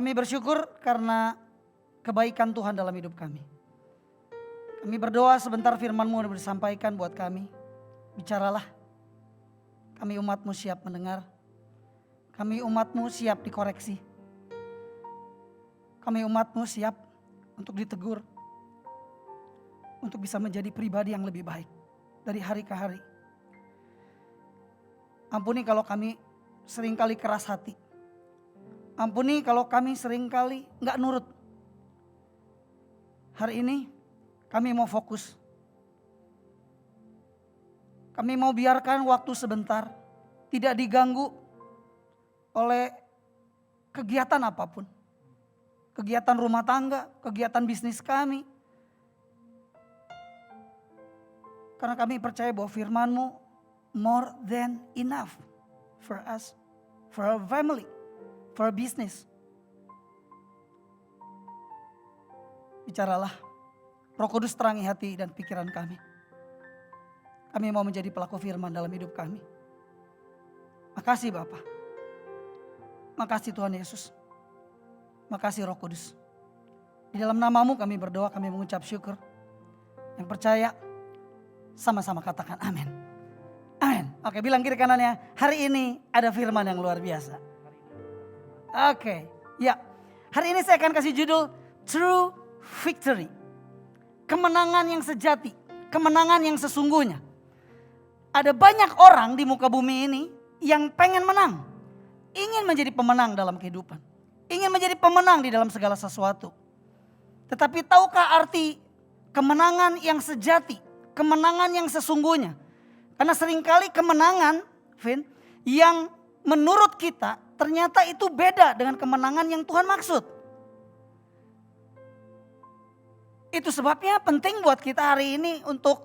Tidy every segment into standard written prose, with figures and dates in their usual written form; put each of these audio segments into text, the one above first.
Kami bersyukur karena kebaikan Tuhan dalam hidup kami. Kami berdoa sebentar firman-Mu disampaikan buat kami. Bicaralah. Kami umat-Mu siap mendengar. Kami umat-Mu siap dikoreksi. Kami umat-Mu siap untuk ditegur. Untuk bisa menjadi pribadi yang lebih baik dari hari ke hari. Ampuni kalau kami seringkali keras hati. Ampuni kalau kami seringkali gak nurut. Hari ini kami mau fokus. Kami mau biarkan waktu sebentar tidak diganggu oleh kegiatan apapun. Kegiatan rumah tangga, kegiatan bisnis kami. Karena kami percaya bahwa firman-Mu more than enough for us, for our family, for our business. Bicaralah, Roh Kudus terangi hati dan pikiran kami. Kami mau menjadi pelaku firman dalam hidup kami. Makasih Bapa. Makasih Tuhan Yesus. Makasih Roh Kudus. Di dalam nama-Mu kami berdoa, kami mengucap syukur. Yang percaya sama-sama katakan amin. Amin. Oke, bilang kiri kanannya, hari ini ada firman yang luar biasa. Oke, ya. Hari ini saya akan kasih judul True Victory. Kemenangan yang sejati, kemenangan yang sesungguhnya. Ada banyak orang di muka bumi ini yang pengen menang. Ingin menjadi pemenang dalam kehidupan. Ingin menjadi pemenang di dalam segala sesuatu. Tetapi tahukah arti kemenangan yang sejati, kemenangan yang sesungguhnya? Karena seringkali kemenangan, Vin, yang menurut kita ternyata itu beda dengan kemenangan yang Tuhan maksud. Itu sebabnya penting buat kita hari ini untuk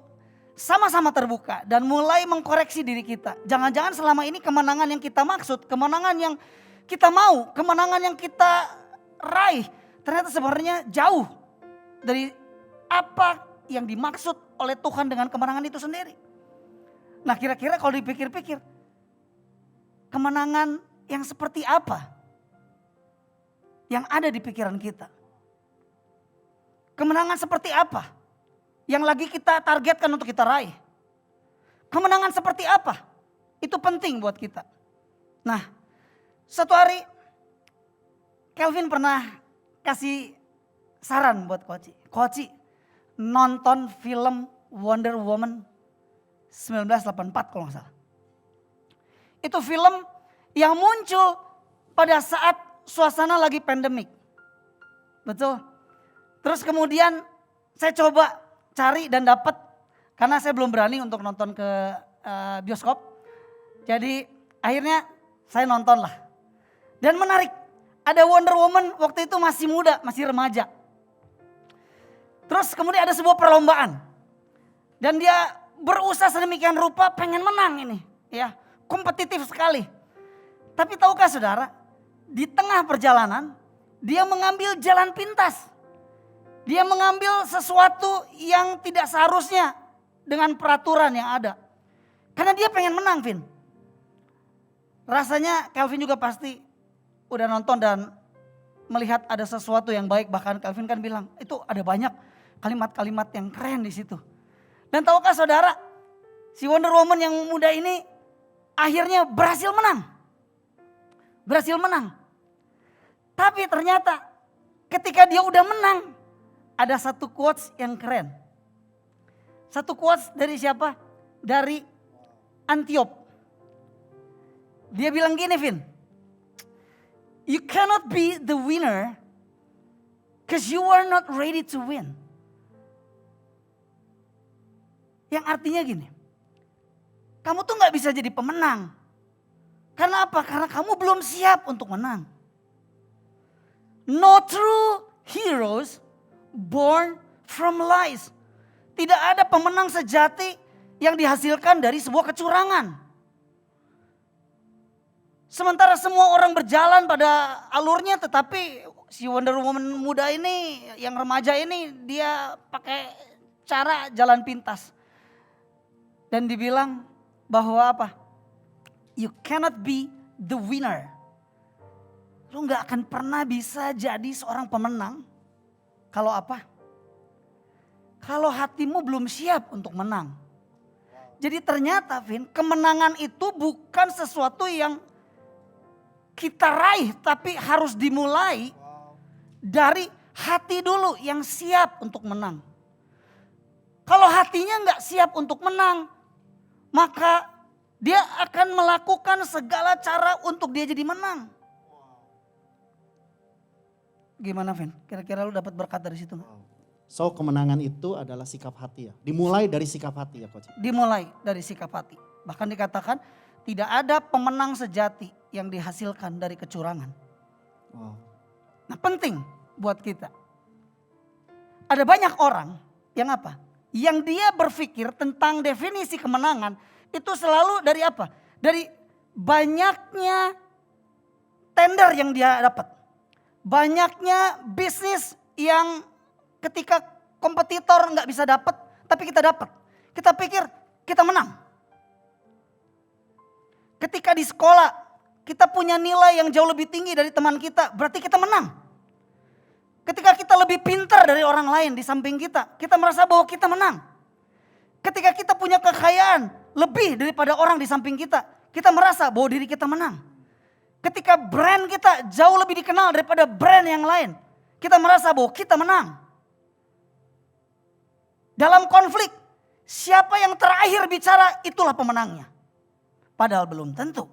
sama-sama terbuka dan mulai mengkoreksi diri kita. Jangan-jangan selama ini kemenangan yang kita maksud, kemenangan yang kita mau, kemenangan yang kita raih, ternyata sebenarnya jauh dari apa yang dimaksud oleh Tuhan dengan kemenangan itu sendiri. Nah, kira-kira kalau dipikir-pikir, kemenangan yang seperti apa yang ada di pikiran kita? Kemenangan seperti apa yang lagi kita targetkan untuk kita raih? Kemenangan seperti apa? Itu penting buat kita. Nah, suatu hari Kelvin pernah kasih saran buat Koci. Koci, nonton film Wonder Woman 1984 kalau gak salah. Itu film yang muncul pada saat suasana lagi pandemik. Betul. Terus kemudian saya coba cari dan dapat, karena saya belum berani untuk nonton ke bioskop. Jadi akhirnya saya nonton lah. Dan menarik, ada Wonder Woman waktu itu masih muda, masih remaja. Terus kemudian ada sebuah perlombaan. Dan dia berusaha sedemikian rupa pengen menang ini. Ya, kompetitif sekali. Tapi tahukah saudara, di tengah perjalanan dia mengambil jalan pintas. Dia mengambil sesuatu yang tidak seharusnya dengan peraturan yang ada. Karena dia pengen menang, Vin. Rasanya Kelvin juga pasti udah nonton dan melihat ada sesuatu yang baik. Bahkan Kelvin kan bilang, itu ada banyak kalimat-kalimat yang keren di situ. Dan tahukah saudara, si Wonder Woman yang muda ini akhirnya berhasil menang. Berhasil menang. Tapi ternyata ketika dia udah menang, ada satu quotes yang keren. Satu quotes dari siapa? Dari Antiop. Dia bilang gini, Vin. You cannot be the winner because you are not ready to win. Yang artinya gini. Kamu tuh gak bisa jadi pemenang. Karena apa? Karena kamu belum siap untuk menang. No true heroes born from lies. Tidak ada pemenang sejati yang dihasilkan dari sebuah kecurangan. Sementara semua orang berjalan pada alurnya, tetapi si Wonder Woman muda ini, yang remaja ini, dia pakai cara jalan pintas. Dan dibilang bahwa apa? You cannot be the winner Lu gak akan pernah bisa jadi seorang pemenang. Kalau apa? Kalau hatimu belum siap untuk menang. Jadi ternyata Vin, kemenangan itu bukan sesuatu yang kita raih. Tapi harus dimulai dari hati dulu yang siap untuk menang. Kalau hatinya gak siap untuk menang, maka dia akan melakukan segala cara untuk dia jadi menang. Gimana Vin? Kira-kira lu dapat berkat dari situ gak? So kemenangan itu adalah sikap hati ya. Dimulai dari sikap hati ya Coach. Dimulai dari sikap hati. Bahkan dikatakan tidak ada pemenang sejati yang dihasilkan dari kecurangan. Wow. Nah penting buat kita. Ada banyak orang yang apa? Yang dia berpikir tentang definisi kemenangan itu selalu dari apa? Dari banyaknya tender yang dia dapat. Banyaknya bisnis yang ketika kompetitor nggak bisa dapat, tapi kita dapat. Kita pikir kita menang. Ketika di sekolah kita punya nilai yang jauh lebih tinggi dari teman kita, berarti kita menang. Ketika kita lebih pintar dari orang lain di samping kita merasa bahwa kita menang. Ketika kita punya kekayaan lebih daripada orang di samping kita merasa bahwa diri kita menang. Ketika brand kita jauh lebih dikenal daripada brand yang lain, kita merasa bahwa kita menang. Dalam konflik, siapa yang terakhir bicara itulah pemenangnya. Padahal belum tentu.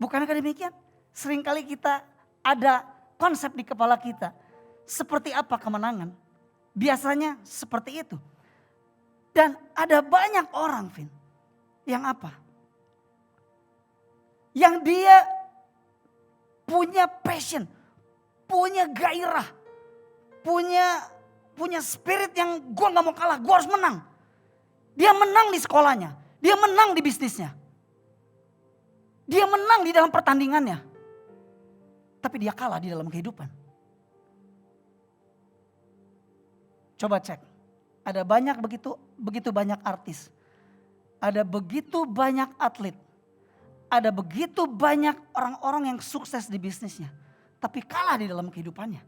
Bukankah demikian? Seringkali kita ada konsep di kepala kita. Seperti apa kemenangan? Biasanya seperti itu. Dan ada banyak orang Vin. Yang apa? Yang dia punya passion. Punya gairah. Punya spirit yang gue gak mau kalah, gue harus menang. Dia menang di sekolahnya, dia menang di bisnisnya. Dia menang di dalam pertandingannya. Tapi dia kalah di dalam kehidupan. Coba cek, ada begitu banyak artis. Ada begitu banyak atlet. Ada begitu banyak orang-orang yang sukses di bisnisnya. Tapi kalah di dalam kehidupannya.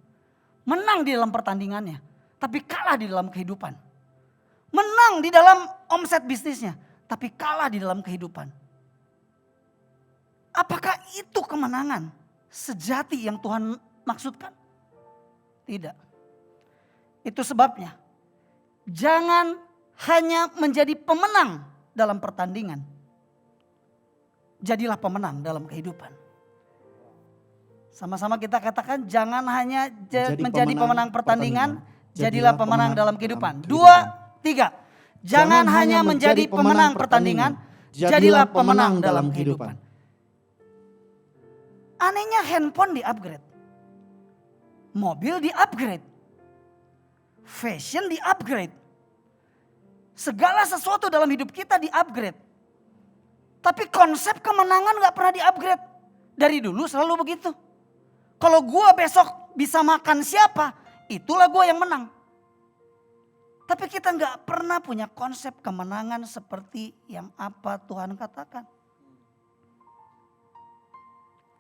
Menang di dalam pertandingannya. Tapi kalah di dalam kehidupan. Menang di dalam omset bisnisnya. Tapi kalah di dalam kehidupan. Apakah itu kemenangan sejati yang Tuhan maksudkan? Tidak. Itu sebabnya. Jangan hanya menjadi pemenang dalam pertandingan. Jadilah pemenang dalam kehidupan. Sama-sama kita katakan jangan hanya menjadi pemenang pertandingan. Jadilah pemenang dalam kehidupan. 2, 3. Jangan hanya menjadi pemenang pertandingan. Jadilah pemenang dalam kehidupan. Anehnya handphone di-upgrade. Mobil di-upgrade. Fashion di-upgrade. Segala sesuatu dalam hidup kita di-upgrade. Tapi konsep kemenangan gak pernah di-upgrade. Dari dulu selalu begitu. Kalau gua besok bisa makan siapa, itulah gue yang menang. Tapi kita gak pernah punya konsep kemenangan seperti yang apa Tuhan katakan.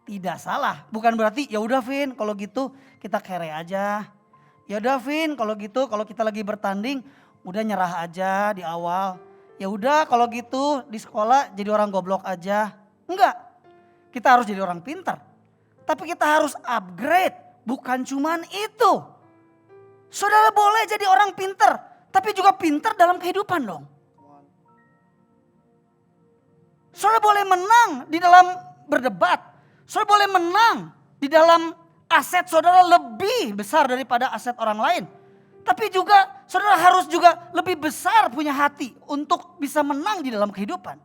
Tidak salah, bukan berarti ya udah Vin kalau gitu kita kere aja. Ya udah Vin kalau gitu kalau kita lagi bertanding udah nyerah aja di awal. Ya udah kalau gitu di sekolah jadi orang goblok aja. Enggak, kita harus jadi orang pintar. Tapi kita harus upgrade, bukan cuman itu. Saudara boleh jadi orang pintar, tapi juga pintar dalam kehidupan dong. Saudara boleh menang di dalam berdebat. Saudara boleh menang di dalam aset saudara lebih besar daripada aset orang lain. Tapi juga saudara harus juga lebih besar punya hati untuk bisa menang di dalam kehidupan.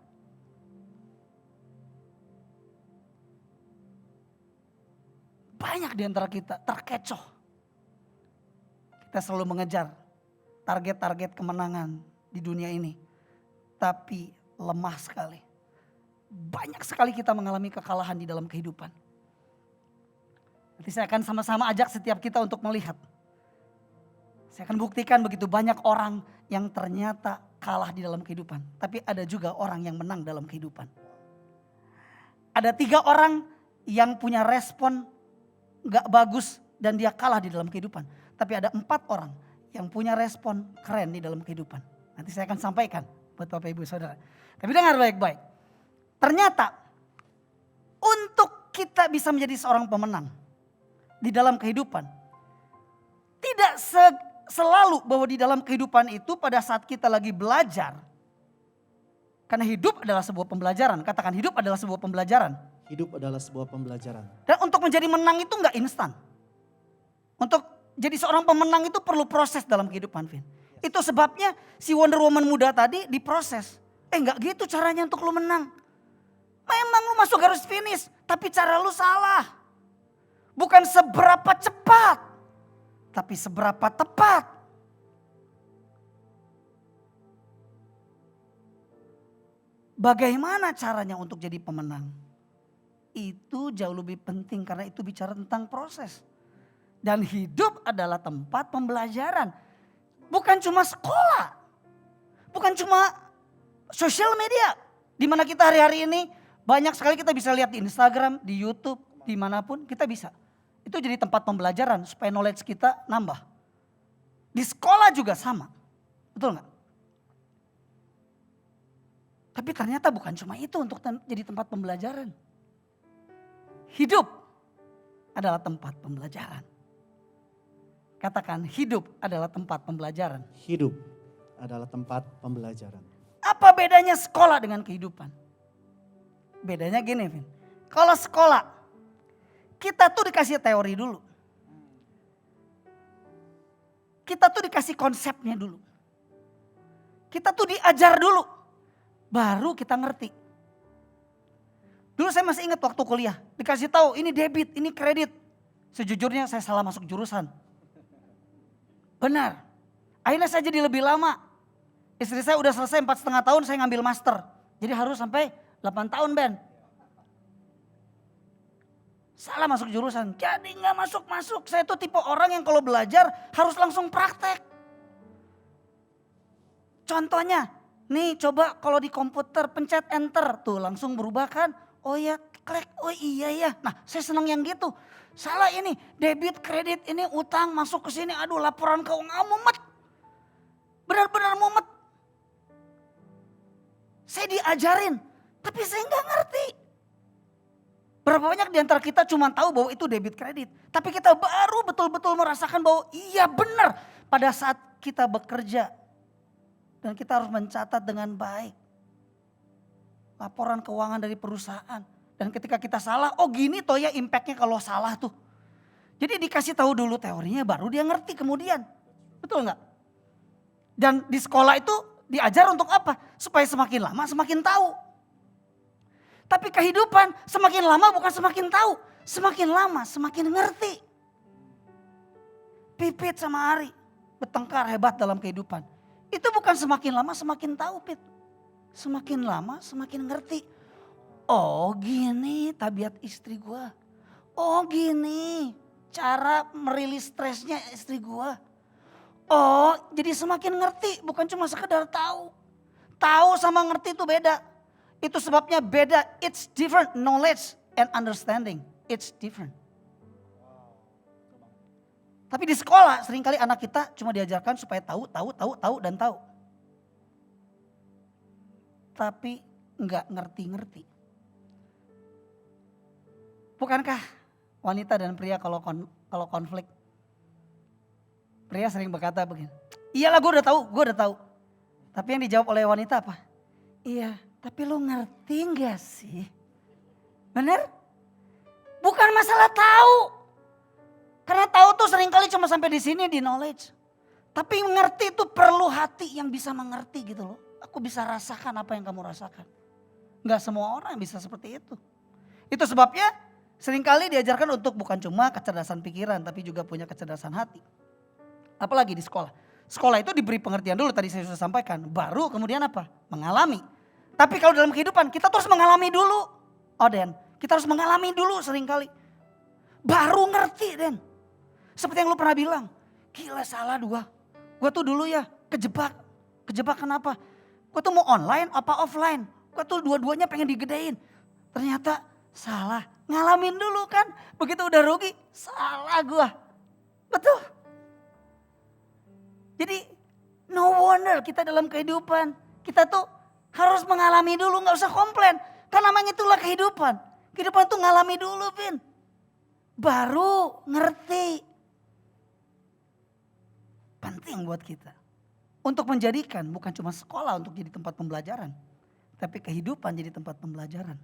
Banyak di antara kita terkecoh. Kita selalu mengejar target-target kemenangan di dunia ini. Tapi lemah sekali. Banyak sekali kita mengalami kekalahan di dalam kehidupan. Nanti saya akan sama-sama ajak setiap kita untuk melihat. Saya akan buktikan begitu banyak orang yang ternyata kalah di dalam kehidupan. Tapi ada juga orang yang menang dalam kehidupan. Ada 3 orang yang punya respon gak bagus dan dia kalah di dalam kehidupan. Tapi ada 4 orang yang punya respon keren di dalam kehidupan. Nanti saya akan sampaikan buat Bapak Ibu Saudara. Tapi dengar baik-baik. Ternyata untuk kita bisa menjadi seorang pemenang di dalam kehidupan, tidak selalu bahwa di dalam kehidupan itu pada saat kita lagi belajar. Karena hidup adalah sebuah pembelajaran. Katakan hidup adalah sebuah pembelajaran. Hidup adalah sebuah pembelajaran. Dan untuk menjadi menang itu gak instan. Untuk jadi seorang pemenang itu perlu proses dalam kehidupan, Vin. Itu sebabnya si Wonder Woman muda tadi diproses. Gak gitu caranya untuk lu menang. Memang lu masuk garis finish, tapi cara lu salah. Bukan seberapa cepat, tapi seberapa tepat. Bagaimana caranya untuk jadi pemenang? Itu jauh lebih penting karena itu bicara tentang proses. Dan hidup adalah tempat pembelajaran. Bukan cuma sekolah. Bukan cuma sosial media. Dimana kita hari-hari ini banyak sekali kita bisa lihat di Instagram, di YouTube, dimanapun kita bisa. Itu jadi tempat pembelajaran supaya knowledge kita nambah. Di sekolah juga sama. Betul gak? Tapi ternyata bukan cuma itu untuk jadi tempat pembelajaran. Hidup adalah tempat pembelajaran. Katakan hidup adalah tempat pembelajaran. Hidup adalah tempat pembelajaran. Apa bedanya sekolah dengan kehidupan? Bedanya gini, Vin. Kalau sekolah, kita tuh dikasih teori dulu. Kita tuh dikasih konsepnya dulu. Kita tuh diajar dulu. Baru kita ngerti. Dulu saya masih ingat waktu kuliah. Dikasih tahu ini debit, ini kredit. Sejujurnya saya salah masuk jurusan. Benar. Akhirnya saya jadi lebih lama. Istri saya udah selesai 4,5 tahun saya ngambil master. Jadi harus sampai 8 tahun Ben. Salah masuk jurusan. Jadi gak masuk-masuk. Saya tuh tipe orang yang kalau belajar harus langsung praktek. Contohnya. Nih coba kalau di komputer pencet enter tuh langsung berubah kan. Oh ya klik, oh iya ya. Nah saya senang yang gitu. Salah ini debit kredit ini utang masuk ke sini. Aduh laporan keuangan mumet. Benar-benar mumet. Saya diajarin tapi saya nggak ngerti. Berapa banyak di antara kita cuma tahu bahwa itu debit kredit. Tapi kita baru betul-betul merasakan bahwa iya benar pada saat kita bekerja. Dan kita harus mencatat dengan baik. Laporan keuangan dari perusahaan. Dan ketika kita salah, oh gini toh ya impactnya kalau salah tuh. Jadi dikasih tahu dulu teorinya baru dia ngerti kemudian. Betul nggak? Dan di sekolah itu diajar untuk apa? Supaya semakin lama semakin tahu. Tapi kehidupan semakin lama bukan semakin tahu. Semakin lama semakin ngerti. Pipit sama Ari bertengkar hebat dalam kehidupan. Itu bukan semakin lama semakin tahu, Pit. Semakin lama semakin ngerti. Oh gini tabiat istri gua. Oh gini cara merilis stresnya istri gua. Oh jadi semakin ngerti bukan cuma sekedar tahu. Tahu sama ngerti itu beda. Itu sebabnya beda. It's different knowledge and understanding. It's different. Tapi di sekolah seringkali anak kita cuma diajarkan supaya tahu dan tahu. Tapi enggak ngerti-ngerti. Bukankah wanita dan pria kalau konflik? Pria sering berkata begini. Iyalah gue udah tahu. Tapi yang dijawab oleh wanita apa? Iya, tapi lo ngerti enggak sih? Bener? Bukan masalah tahu. Karena tahu tuh seringkali cuma sampai di sini di knowledge. Tapi mengerti itu perlu hati yang bisa mengerti gitu loh. Aku bisa rasakan apa yang kamu rasakan. Enggak semua orang bisa seperti itu. Itu sebabnya seringkali diajarkan untuk bukan cuma kecerdasan pikiran tapi juga punya kecerdasan hati. Apalagi di sekolah. Sekolah itu diberi pengertian dulu tadi saya sudah sampaikan. Baru kemudian apa? Mengalami. Tapi kalau dalam kehidupan kita terus mengalami dulu. Oh Den, kita harus mengalami dulu seringkali. Baru ngerti Den. Seperti yang lu pernah bilang, gila salah dua. Gue tuh dulu ya kejebak. Kejebak kenapa? Gue tuh mau online apa offline. Gue tuh dua-duanya pengen digedein. Ternyata salah, Ngalamin dulu kan. Begitu udah rugi, salah gua. Betul. Jadi no wonder kita dalam kehidupan. Kita tuh harus mengalami dulu, gak usah komplain. Karena namanya itulah kehidupan. Kehidupan tuh ngalami dulu, Vin. Baru ngerti. Penting buat kita. Untuk menjadikan bukan cuma sekolah untuk jadi tempat pembelajaran. Tapi kehidupan jadi tempat pembelajaran.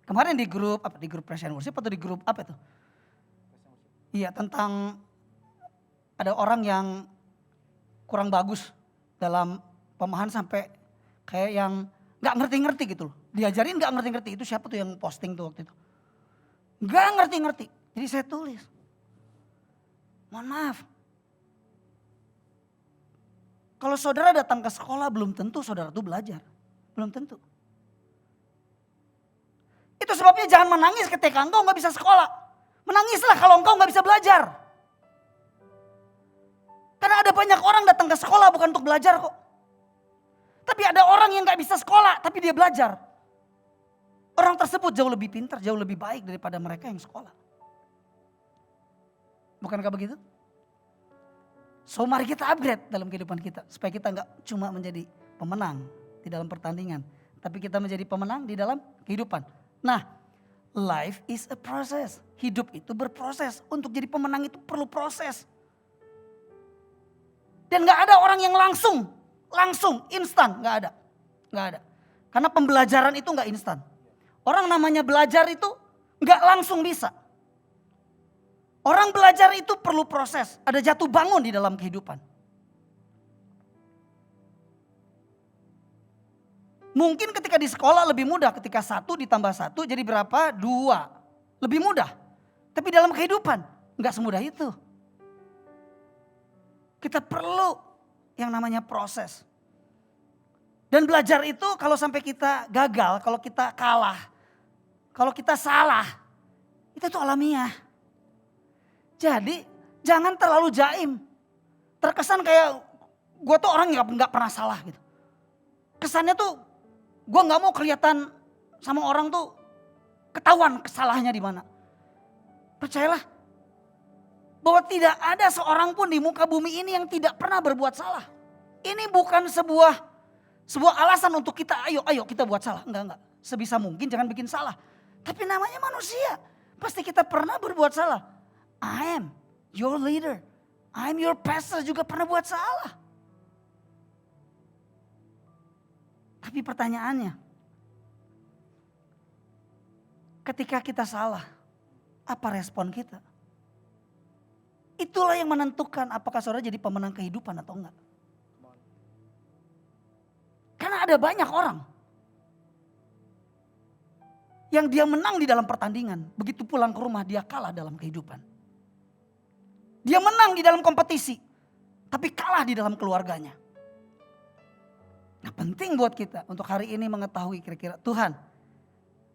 Kemarin di grup Presiden Worship atau di grup apa itu? Iya, tentang ada orang yang kurang bagus dalam pemahaman sampai kayak yang gak ngerti-ngerti gitu loh. Diajarin gak ngerti-ngerti, itu siapa tuh yang posting tuh waktu itu. Gak ngerti-ngerti, jadi saya tulis. Mohon maaf. Kalau saudara datang ke sekolah belum tentu saudara tuh belajar. Belum tentu. Itu sebabnya jangan menangis ketika engkau gak bisa sekolah. Menangislah kalau engkau gak bisa belajar. Karena ada banyak orang datang ke sekolah bukan untuk belajar kok. Tapi ada orang yang gak bisa sekolah tapi dia belajar. Orang tersebut jauh lebih pintar, jauh lebih baik daripada mereka yang sekolah. Bukankah begitu? So mari kita upgrade dalam kehidupan kita. Supaya kita gak cuma menjadi pemenang di dalam pertandingan. Tapi kita menjadi pemenang di dalam kehidupan. Nah, life is a process. Hidup itu berproses. Untuk jadi pemenang itu perlu proses. Dan gak ada orang yang langsung instan, gak ada. Karena pembelajaran itu gak instan. Orang namanya belajar itu gak langsung bisa. Orang belajar itu perlu proses, ada jatuh bangun di dalam kehidupan. Mungkin ketika di sekolah lebih mudah, ketika 1 ditambah 1 jadi berapa? 2. Lebih mudah. Tapi dalam kehidupan gak semudah itu. Kita perlu yang namanya proses. Dan belajar itu kalau sampai kita gagal, kalau kita kalah, kalau kita salah, itu tuh alamiah. Jadi jangan terlalu jaim. Terkesan kayak gue tuh orang yang gak pernah salah gitu. Kesannya tuh gue gak mau kelihatan sama orang tuh ketahuan kesalahannya di mana. Percayalah bahwa tidak ada seorang pun di muka bumi ini yang tidak pernah berbuat salah. Ini bukan sebuah alasan untuk kita ayo kita buat salah. Enggak. Sebisa mungkin jangan bikin salah. Tapi namanya manusia. Pasti kita pernah berbuat salah. I am your leader. I am your pastor juga pernah buat salah. Tapi pertanyaannya, ketika kita salah, apa respon kita? Itulah yang menentukan apakah saudara jadi pemenang kehidupan atau enggak. Karena ada banyak orang yang dia menang di dalam pertandingan, begitu pulang ke rumah dia kalah dalam kehidupan. Dia menang di dalam kompetisi, tapi kalah di dalam keluarganya. Nah, penting buat kita untuk hari ini mengetahui kira-kira Tuhan,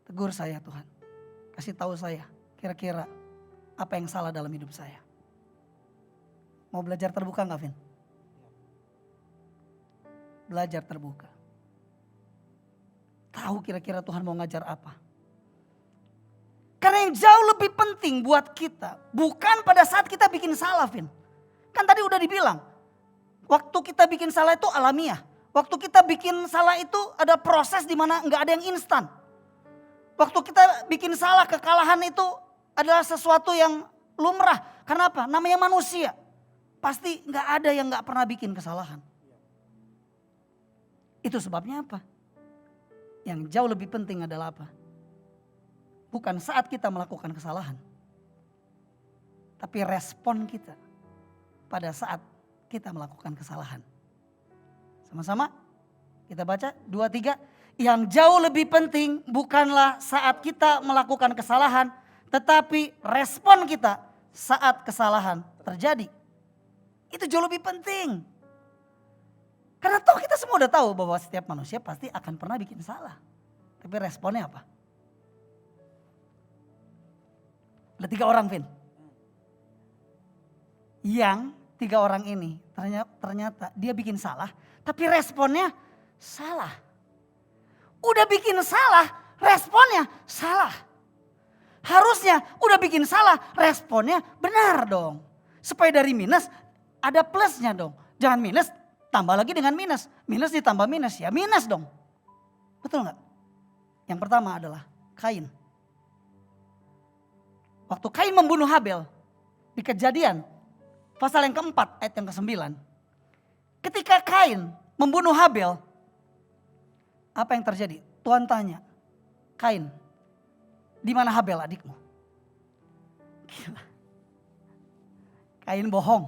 tegur saya Tuhan. Kasih tahu saya kira-kira apa yang salah dalam hidup saya. Mau belajar terbuka gak, Vin? Belajar terbuka. Tahu kira-kira Tuhan mau ngajar apa. Karena yang jauh lebih penting buat kita, bukan pada saat kita bikin salah, Vin. Kan tadi udah dibilang, waktu kita bikin salah itu alamiah. Waktu kita bikin salah itu ada proses di mana nggak ada yang instan. Waktu kita bikin salah, kekalahan itu adalah sesuatu yang lumrah. Karena apa? Namanya manusia. Pasti nggak ada yang nggak pernah bikin kesalahan. Itu sebabnya apa? Yang jauh lebih penting adalah apa? Bukan saat kita melakukan kesalahan. Tapi respon kita pada saat kita melakukan kesalahan. Sama-sama kita baca 2, 3. Yang jauh lebih penting bukanlah saat kita melakukan kesalahan. Tetapi respon kita saat kesalahan terjadi. Itu jauh lebih penting. Karena toh kita semua udah tahu bahwa setiap manusia pasti akan pernah bikin salah. Tapi responnya apa? Ada 3 orang, Vin. Yang 3 orang ini ternyata dia bikin salah. Tapi responnya salah. Udah bikin salah, responnya salah. Harusnya udah bikin salah, responnya benar dong. Supaya dari minus ada plusnya dong. Jangan minus tambah lagi dengan minus. Minus ditambah minus, ya minus dong. Betul nggak? Yang pertama adalah Kain. Waktu Kain membunuh Habel di Kejadian pasal yang keempat ayat yang ke-9. Ketika Kain membunuh Habel, apa yang terjadi? Tuhan tanya, Kain, di mana Habel adikmu? Gila. Kain bohong.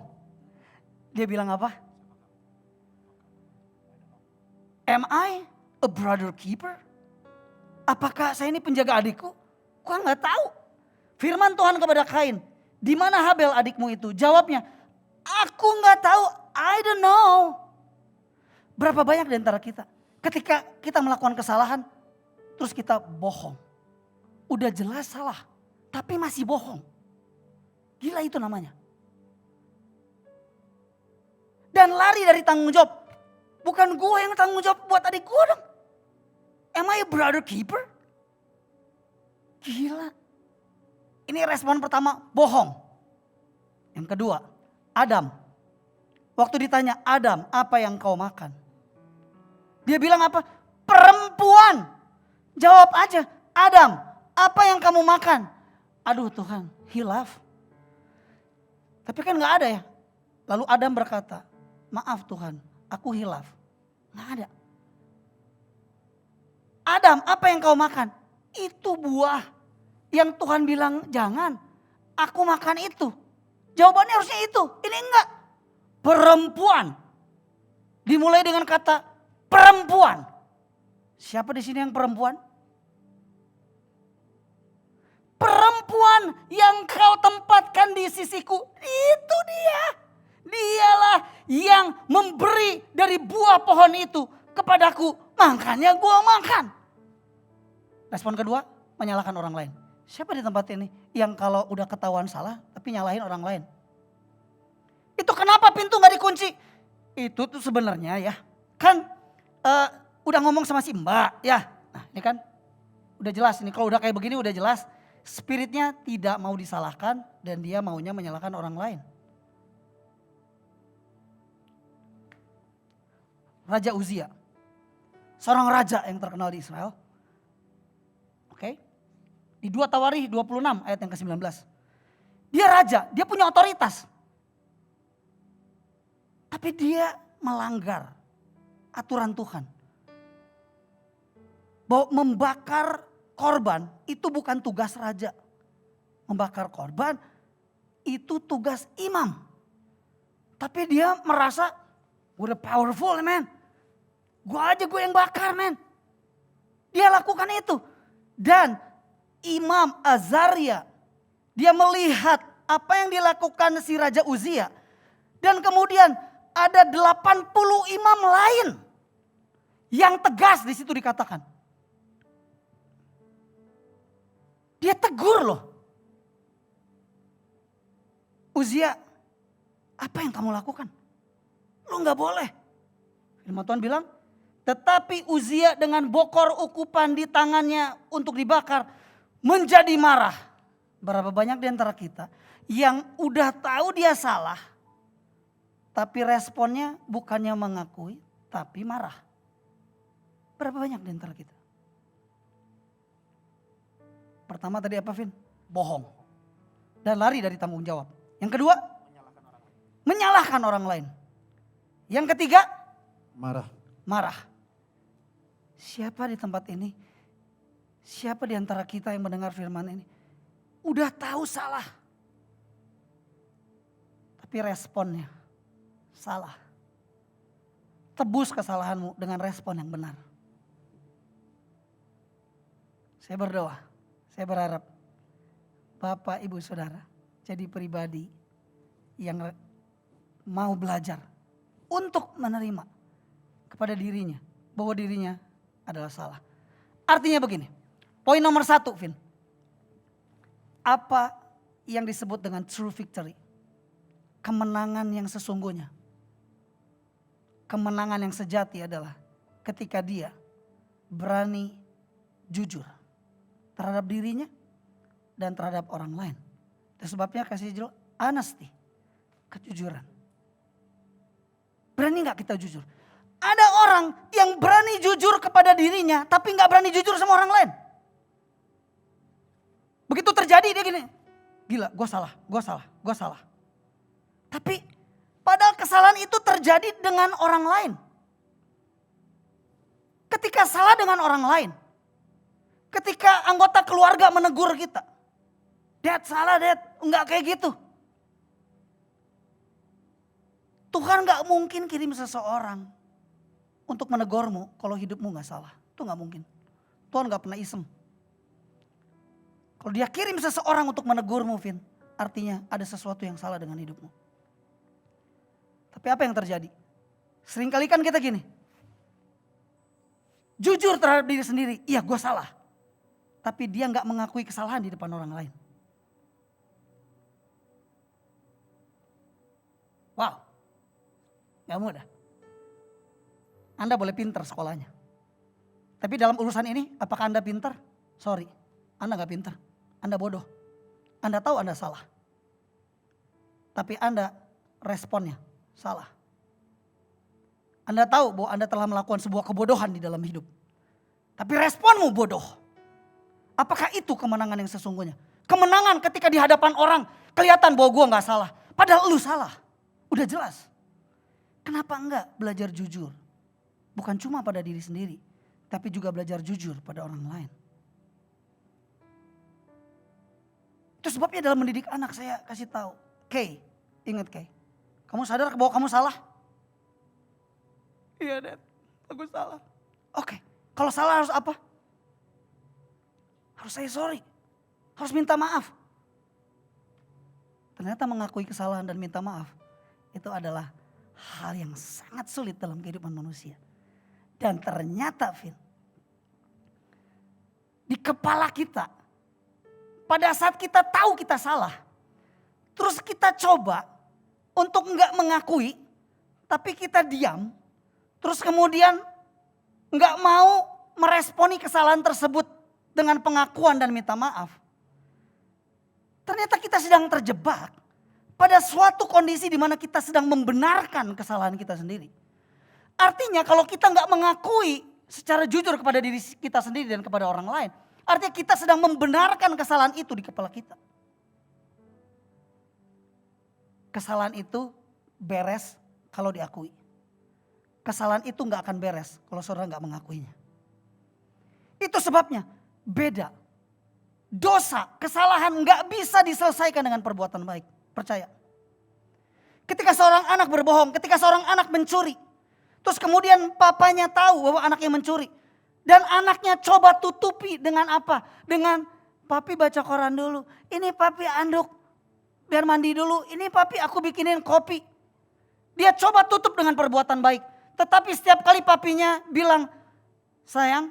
Dia bilang apa? Am I a brother keeper? Apakah saya ini penjaga adikku? Gua nggak tahu. Firman Tuhan kepada Kain, di mana Habel adikmu itu? Jawabnya, aku nggak tahu. I don't know. Berapa banyak di antara kita, ketika kita melakukan kesalahan, terus kita bohong. Udah jelas salah, tapi masih bohong. Gila itu namanya. Dan lari dari tanggung jawab. Bukan gue yang tanggung jawab buat adik gue dong. Am I a brother keeper? Gila. Ini respon pertama, bohong. Yang kedua, Adam. Waktu ditanya, Adam, apa yang kau makan? Dia bilang apa? Perempuan. Jawab aja, Adam, apa yang kamu makan? Aduh Tuhan, hilaf. Tapi kan gak ada ya. Lalu Adam berkata, maaf Tuhan, aku hilaf. Gak ada. Adam, apa yang kau makan? Itu buah yang Tuhan bilang jangan. Aku makan itu. Jawabannya harusnya itu. Ini enggak. Perempuan. Dimulai dengan kata perempuan. Siapa di sini yang perempuan? Perempuan yang kau tempatkan di sisiku. Itu dia. Dialah yang memberi dari buah pohon itu kepadaku. Makanya gua makan. Respon kedua, menyalahkan orang lain. Siapa di tempat ini yang kalau udah ketahuan salah tapi nyalahin orang lain? Itu kenapa pintu gak dikunci? Itu tuh sebenarnya ya. Kan udah ngomong sama si Mbak ya. Nah ini kan udah jelas ini. Kalau udah kayak begini udah jelas. Spiritnya tidak mau disalahkan dan dia maunya menyalahkan orang lain. Raja Uzia. Seorang raja yang terkenal di Israel. Oke. Di 2 Tawarikh 26 ayat yang ke-19. Dia raja, dia punya otoritas. Tapi dia melanggar aturan Tuhan. Bahwa membakar korban itu bukan tugas raja. Membakar korban itu tugas imam. Tapi dia merasa gue udah powerful man. Gue yang bakar man. Dia lakukan itu. Dan Imam Azaria, dia melihat apa yang dilakukan si Raja Uzia. Dan kemudian ada 80 imam lain yang tegas di situ dikatakan. Dia tegur loh. Uzia, apa yang kamu lakukan? Lu gak boleh. Firman Tuhan bilang, tetapi Uzia dengan bokor ukupan di tangannya untuk dibakar menjadi marah. Berapa banyak di antara kita yang udah tahu dia salah. Tapi responnya bukannya mengakui tapi marah. Berapa banyak di antara kita? Pertama tadi apa Vin? Bohong. Dan lari dari tanggung jawab. Yang kedua, menyalahkan orang lain. Yang ketiga, marah. Siapa di tempat ini? Siapa di antara kita yang mendengar firman ini? Udah tahu salah. Tapi responnya salah. Tebus kesalahanmu dengan respon yang benar. Saya berdoa. Saya berharap Bapak, Ibu, Saudara jadi pribadi yang mau belajar untuk menerima kepada dirinya bahwa dirinya adalah salah. Artinya begini, poin nomor 1 Vin. Apa yang disebut dengan true victory? Kemenangan yang sesungguhnya. Kemenangan yang sejati adalah ketika dia berani jujur terhadap dirinya, dan terhadap orang lain. Itu sebabnya kasih judul honesty, kejujuran. Berani gak kita jujur? Ada orang yang berani jujur kepada dirinya tapi gak berani jujur sama orang lain. Begitu terjadi dia gini, gila gue salah. Tapi padahal kesalahan itu terjadi dengan orang lain. Ketika salah dengan orang lain. Ketika anggota keluarga menegur kita. Dad salah dad, enggak kayak gitu. Tuhan gak mungkin kirim seseorang untuk menegurmu kalau hidupmu gak salah. Itu gak mungkin. Tuhan gak pernah iseng. Kalau dia kirim seseorang untuk menegurmu, Vin, artinya ada sesuatu yang salah dengan hidupmu. Tapi apa yang terjadi? Seringkali kan kita gini. Jujur terhadap diri sendiri, iya gue salah. Tapi dia gak mengakui kesalahan di depan orang lain. Wow, gak mudah. Anda boleh pintar sekolahnya. Tapi dalam urusan ini, apakah Anda pintar? Sorry, Anda gak pintar. Anda bodoh. Anda tahu Anda salah. Tapi Anda responnya salah. Anda tahu bahwa Anda telah melakukan sebuah kebodohan di dalam hidup. Tapi responmu bodoh. Apakah itu kemenangan yang sesungguhnya? Kemenangan ketika di hadapan orang kelihatan bahwa gue gak salah. Padahal lu salah. Udah jelas. Kenapa enggak belajar jujur? Bukan cuma pada diri sendiri. Tapi juga belajar jujur pada orang lain. Itu sebabnya dalam mendidik anak saya kasih tahu. Kay, ingat Kay. Kamu sadar bahwa kamu salah? Iya Dad, aku salah. Oke, kalau salah harus apa? Harus say sorry. Harus minta maaf. Ternyata mengakui kesalahan dan minta maaf. Itu adalah hal yang sangat sulit dalam kehidupan manusia. Dan ternyata Vin. Di kepala kita. Pada saat kita tahu kita salah. Terus kita coba untuk enggak mengakui. Tapi kita diam. Terus kemudian enggak mau meresponi kesalahan tersebut dengan pengakuan dan minta maaf. Ternyata kita sedang terjebak pada suatu kondisi di mana kita sedang membenarkan kesalahan kita sendiri. Artinya kalau kita enggak mengakui secara jujur kepada diri kita sendiri dan kepada orang lain. Artinya kita sedang membenarkan kesalahan itu di kepala kita. Kesalahan itu beres kalau diakui. Kesalahan itu gak akan beres kalau saudara gak mengakuinya. Itu sebabnya beda. Dosa, kesalahan gak bisa diselesaikan dengan perbuatan baik. Percaya. Ketika seorang anak berbohong, ketika seorang anak mencuri. Terus kemudian papanya tahu bahwa anaknya mencuri. Dan anaknya coba tutupi dengan apa? Dengan papi baca koran dulu. Ini papi anduk biar mandi dulu. Ini papi aku bikinin kopi. Dia coba tutup dengan perbuatan baik. Tetapi setiap kali papinya bilang, sayang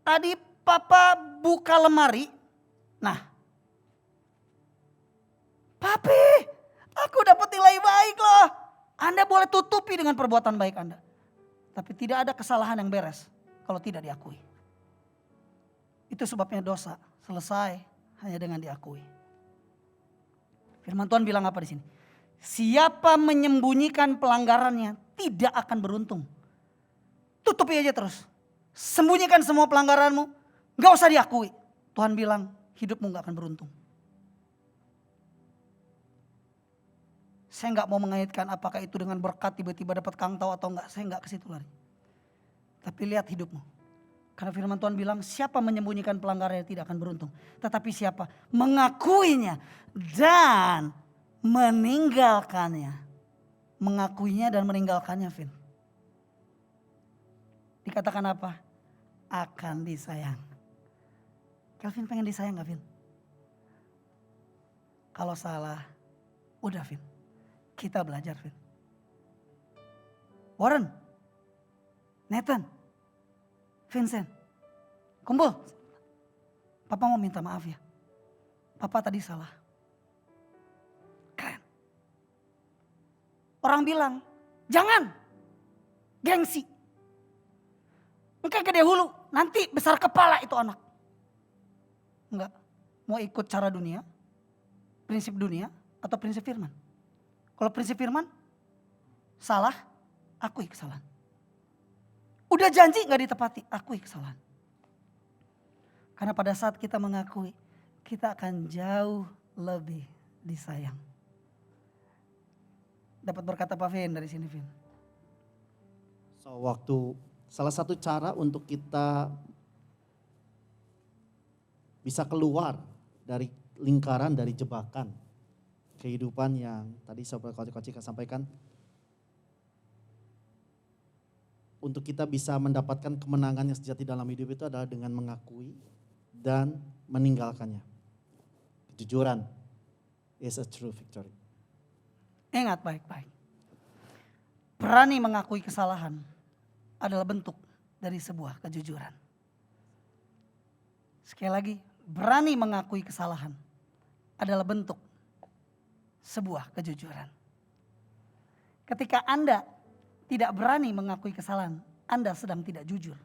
tadi papa buka lemari. Nah, papi aku dapat nilai baik loh. Anda boleh tutupi dengan perbuatan baik Anda. Tapi tidak ada kesalahan yang beres kalau tidak diakui. Itu sebabnya dosa selesai hanya dengan diakui. Firman Tuhan bilang apa di sini? Siapa menyembunyikan pelanggarannya tidak akan beruntung. Tutupi aja terus. Sembunyikan semua pelanggaranmu. Gak usah diakui. Tuhan bilang hidupmu gak akan beruntung. Saya gak mau mengaitkan apakah itu dengan berkat tiba-tiba dapat kangtau atau enggak. Saya gak ke situ lari. Tapi lihat hidupmu. Karena firman Tuhan bilang siapa menyembunyikan pelanggarannya tidak akan beruntung. Tetapi siapa mengakuinya dan meninggalkannya. Mengakuinya dan meninggalkannya, Vin. Dikatakan apa? Akan disayang. Kelvin pengen disayang gak, Vin? Kalau salah, udah, Vin. Kita belajar, Vin. Warren, Nathan, Vincent, kumpul. Papa mau minta maaf ya. Papa tadi salah. Keren. Orang bilang, jangan. Gengsi. Engkau gede hulu, nanti besar kepala itu anak. Enggak. Mau ikut cara dunia, prinsip dunia, atau prinsip firman? Kalau prinsip firman, salah, akui kesalahan. Udah janji gak ditepati, akui kesalahan. Karena pada saat kita mengakui, kita akan jauh lebih disayang. Dapat berkata Pak Vin dari sini, Vin. So, salah satu cara untuk kita bisa keluar dari lingkaran, dari jebakan kehidupan yang tadi Sobat Coach sampaikan, untuk kita bisa mendapatkan kemenangan yang sejati dalam hidup itu adalah dengan mengakui dan meninggalkannya. Kejujuran is a true victory. Ingat baik-baik. Berani mengakui kesalahan adalah bentuk dari sebuah kejujuran. Sekali lagi, berani mengakui kesalahan adalah bentuk sebuah kejujuran. Ketika Anda tidak berani mengakui kesalahan, Anda sedang tidak jujur.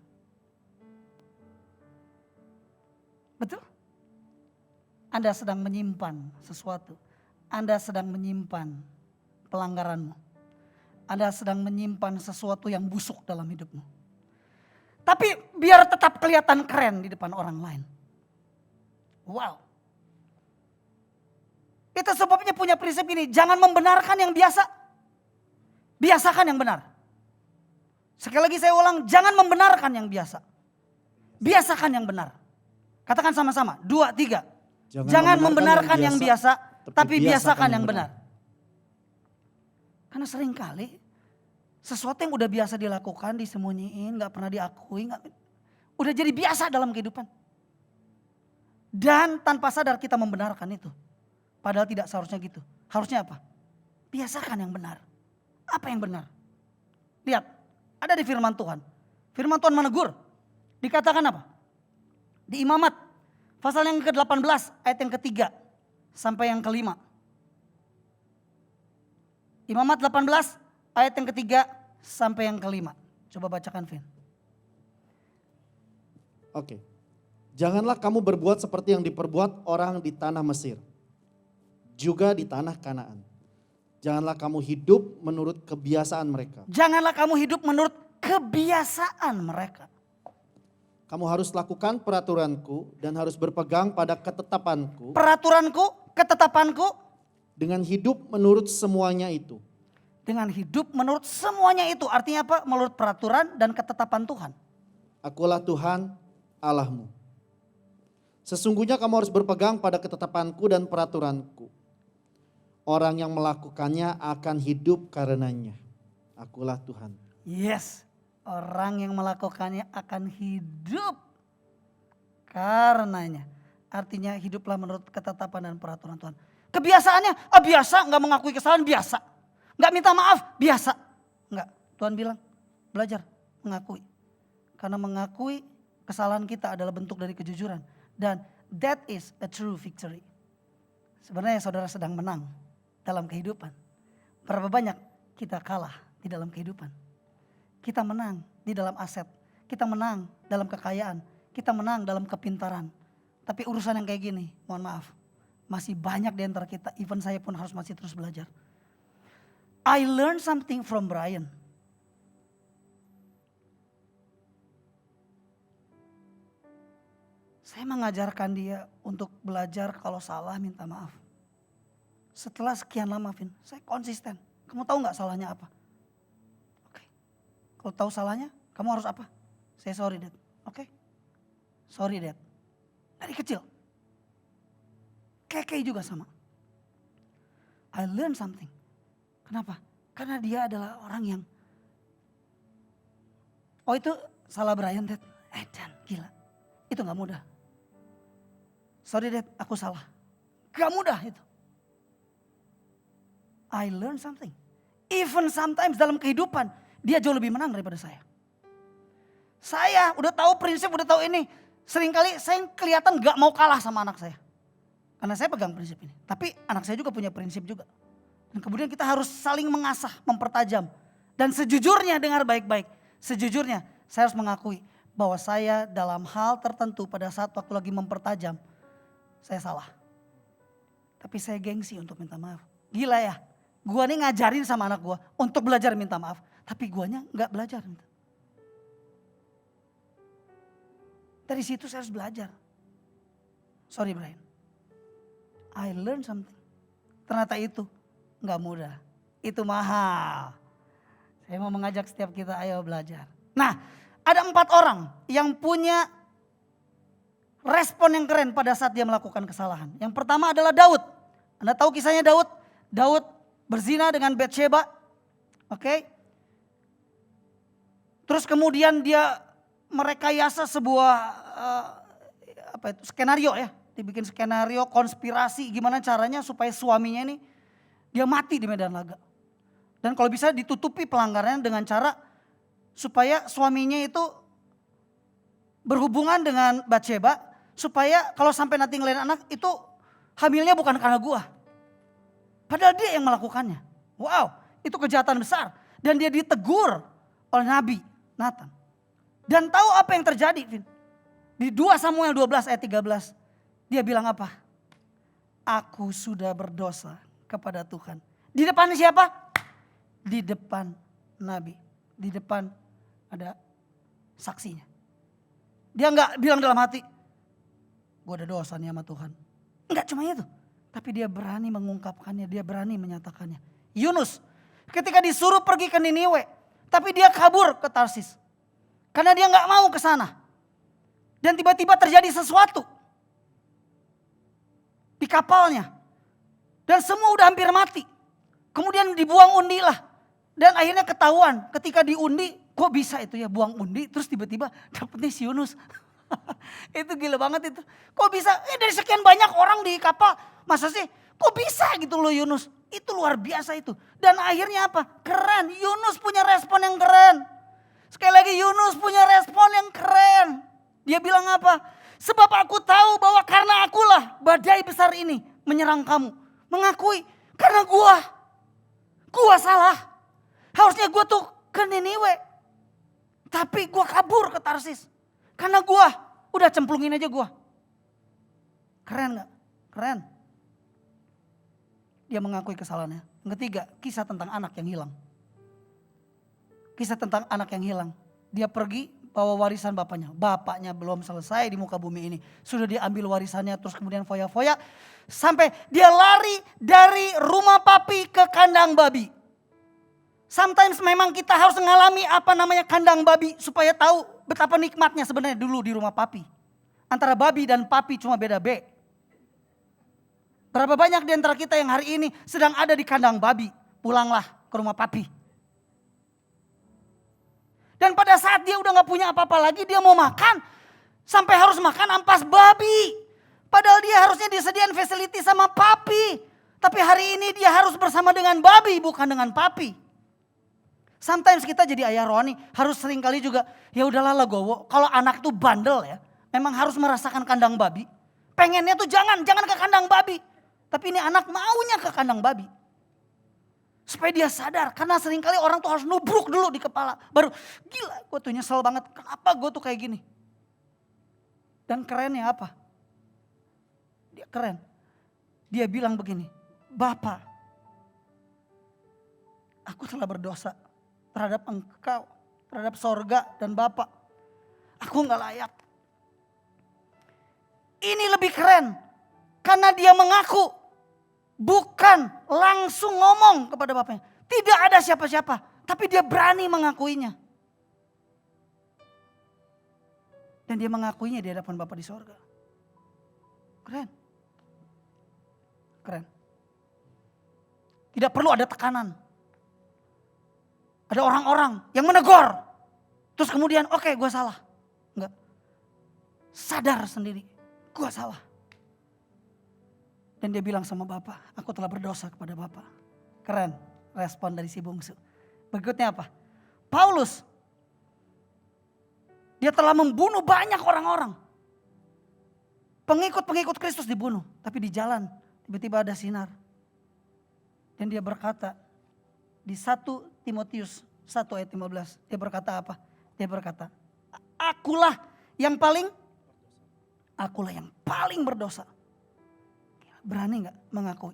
Betul? Anda sedang menyimpan sesuatu. Anda sedang menyimpan pelanggaranmu. Anda sedang menyimpan sesuatu yang busuk dalam hidupmu. Tapi biar tetap kelihatan keren di depan orang lain. Wow. Itu sebabnya punya prinsip ini. Jangan membenarkan yang biasa. Biasakan yang benar. Sekali lagi saya ulang, jangan membenarkan yang biasa. Biasakan yang benar. Katakan sama-sama, 2, 3. Jangan membenarkan yang biasa, tapi biasakan yang benar. Karena seringkali sesuatu yang udah biasa dilakukan, disembunyiin, gak pernah diakui, udah jadi biasa dalam kehidupan. Dan tanpa sadar kita membenarkan itu. Padahal tidak seharusnya gitu. Harusnya apa? Biasakan yang benar. Apa yang benar? Lihat, ada di firman Tuhan. Firman Tuhan menegur. Dikatakan apa? Di Imamat, pasal yang ke-18 ayat yang ke-3 sampai yang ke-5. Imamat 18 ayat yang ke-3 sampai yang ke-5. Coba bacakan, Vin. Oke. Janganlah kamu berbuat seperti yang diperbuat orang di tanah Mesir, juga di tanah Kanaan. Janganlah kamu hidup menurut kebiasaan mereka. Janganlah kamu hidup menurut kebiasaan mereka. Kamu harus lakukan peraturanku dan harus berpegang pada ketetapanku. Peraturanku, ketetapanku. Dengan hidup menurut semuanya itu. Dengan hidup menurut semuanya itu. Artinya apa? Menurut peraturan dan ketetapan Tuhan. Akulah Tuhan Allahmu. Sesungguhnya kamu harus berpegang pada ketetapanku dan peraturanku. Orang yang melakukannya akan hidup karenanya. Akulah Tuhan. Yes. Orang yang melakukannya akan hidup karenanya. Artinya hiduplah menurut ketetapan dan peraturan Tuhan. Kebiasaannya, biasa, gak mengakui kesalahan, biasa. Gak minta maaf, biasa. Enggak, Tuhan bilang belajar mengakui. Karena mengakui kesalahan kita adalah bentuk dari kejujuran. Dan that is a true victory. Sebenarnya saudara sedang menang dalam kehidupan. Berapa banyak kita kalah di dalam kehidupan. Kita menang di dalam aset, kita menang dalam kekayaan, kita menang dalam kepintaran. Tapi urusan yang kayak gini, mohon maaf, masih banyak di antara kita, even saya pun harus masih terus belajar. I learned something from Brian. Saya mengajarkan dia untuk belajar kalau salah minta maaf. Setelah sekian lama, Vin, saya konsisten. Kamu tahu gak salahnya apa? Kalau tahu salahnya, kamu harus apa? Saya sorry, Dad. Oke? Sorry, Dad. Dari kecil. Keke juga sama. I learn something. Kenapa? Karena dia adalah orang yang, oh itu salah Brian, Dad. Dan gila. Itu gak mudah. Sorry, Dad, aku salah. Gak mudah itu. I learn something. Even sometimes dalam kehidupan, dia jauh lebih menang daripada saya. Saya udah tahu prinsip, udah tahu ini. Seringkali saya kelihatan gak mau kalah sama anak saya. Karena saya pegang prinsip ini. Tapi anak saya juga punya prinsip juga. Dan kemudian kita harus saling mengasah, mempertajam. Dan sejujurnya, dengar baik-baik. Sejujurnya saya harus mengakui bahwa saya dalam hal tertentu pada saat waktu lagi mempertajam. saya salah. Tapi saya gengsi untuk minta maaf. Gila ya, gua nih ngajarin sama anak gua untuk belajar minta maaf. Tapi guanya gak belajar. Dari situ saya harus belajar. Sorry Brian, I learn something. Ternyata itu gak mudah, itu mahal. Saya mau mengajak setiap kita, ayo belajar. Nah, ada 4 orang yang punya respon yang keren pada saat dia melakukan kesalahan. Yang pertama adalah Daud. Anda tahu kisahnya Daud? Daud berzina dengan Batsheba. Oke. Terus kemudian dia merekayasa sebuah skenario ya. Dibikin skenario konspirasi gimana caranya supaya suaminya ini dia mati di medan laga. Dan kalau bisa ditutupi pelanggarannya dengan cara supaya suaminya itu berhubungan dengan Batsheba. Supaya kalau sampai nanti ngelain anak itu hamilnya bukan karena gua. Padahal dia yang melakukannya. Wow, itu kejahatan besar. Dan dia ditegur oleh Nabi Nathan. Dan tahu apa yang terjadi, Vin? Di 2 Samuel 12 ayat 13. Dia bilang apa? Aku sudah berdosa kepada Tuhan. Di depan siapa? Di depan Nabi. Di depan ada saksinya. Dia enggak bilang dalam hati, gue ada dosa nih sama Tuhan. Enggak cuma itu. Tapi dia berani mengungkapkannya, dia berani menyatakannya. Yunus ketika disuruh pergi ke Niniwe. Tapi dia kabur ke Tarsis. Karena dia enggak mau ke sana. Dan tiba-tiba terjadi sesuatu. Di kapalnya. Dan semua udah hampir mati. Kemudian dibuang undi lah. Dan akhirnya ketahuan ketika diundi. Kok bisa itu ya buang undi terus tiba-tiba dapetnya si Yunus. Itu gila banget itu. Kok bisa? Dari sekian banyak orang di kapal. Masa sih? Kok bisa gitu loh Yunus? Itu luar biasa itu. Dan akhirnya apa? Keren. Yunus punya respon yang keren. Sekali lagi Yunus punya respon yang keren. Dia bilang apa? Sebab aku tahu bahwa karena akulah badai besar ini menyerang kamu. Mengakui karena gua salah. Harusnya gua tuh ke Niniwe. Tapi gua kabur ke Tarsis. Karena udah cemplungin aja gua. Keren gak? Keren. Dia mengakui kesalahannya. Yang ketiga, kisah tentang anak yang hilang. Kisah tentang anak yang hilang. Dia pergi bawa warisan bapaknya. Bapaknya belum selesai di muka bumi ini. Sudah diambil warisannya terus kemudian foya-foya. Sampai dia lari dari rumah papi ke kandang babi. Sometimes memang kita harus mengalami apa namanya kandang babi. Supaya tahu betapa nikmatnya sebenarnya dulu di rumah papi. Antara babi dan papi cuma beda B. Berapa banyak di antara kita yang hari ini sedang ada di kandang babi. Pulanglah ke rumah papi. Dan pada saat dia udah gak punya apa-apa lagi, dia mau makan. Sampai harus makan ampas babi. Padahal dia harusnya disediakan facility sama papi. Tapi hari ini dia harus bersama dengan babi bukan dengan papi. Sometimes kita jadi ayah rohani harus sering kali juga, ya udahlah legowo. Kalau anak tuh bandel ya, memang harus merasakan kandang babi. Pengennya tuh jangan ke kandang babi. Tapi ini anak maunya ke kandang babi. Supaya dia sadar, karena sering kali orang tuh harus nubruk dulu di kepala. Baru gila gue tuh nyesel banget, kenapa gue tuh kayak gini. Dan kerennya apa? Dia keren. Dia bilang begini, Bapak, aku telah berdosa terhadap engkau, terhadap sorga dan Bapak. Aku gak layak. Ini lebih keren. Karena dia mengaku. Bukan langsung ngomong kepada bapaknya. Tidak ada siapa-siapa. Tapi dia berani mengakuinya. Dan dia mengakuinya di hadapan Bapa di sorga. Keren. Keren. Tidak perlu ada tekanan. Ada orang-orang yang menegur. Terus kemudian oke, gue salah. Enggak. Sadar sendiri. Gue salah. Dan dia bilang sama Bapak, aku telah berdosa kepada Bapak. Keren respon dari si bungsu. Berikutnya apa? Paulus. Dia telah membunuh banyak orang-orang. Pengikut-pengikut Kristus dibunuh. Tapi di jalan tiba-tiba ada sinar. Dan dia berkata di 1 Timotius 1 ayat 15. Dia berkata apa? Dia berkata, akulah yang paling berdosa. berani gak mengakui?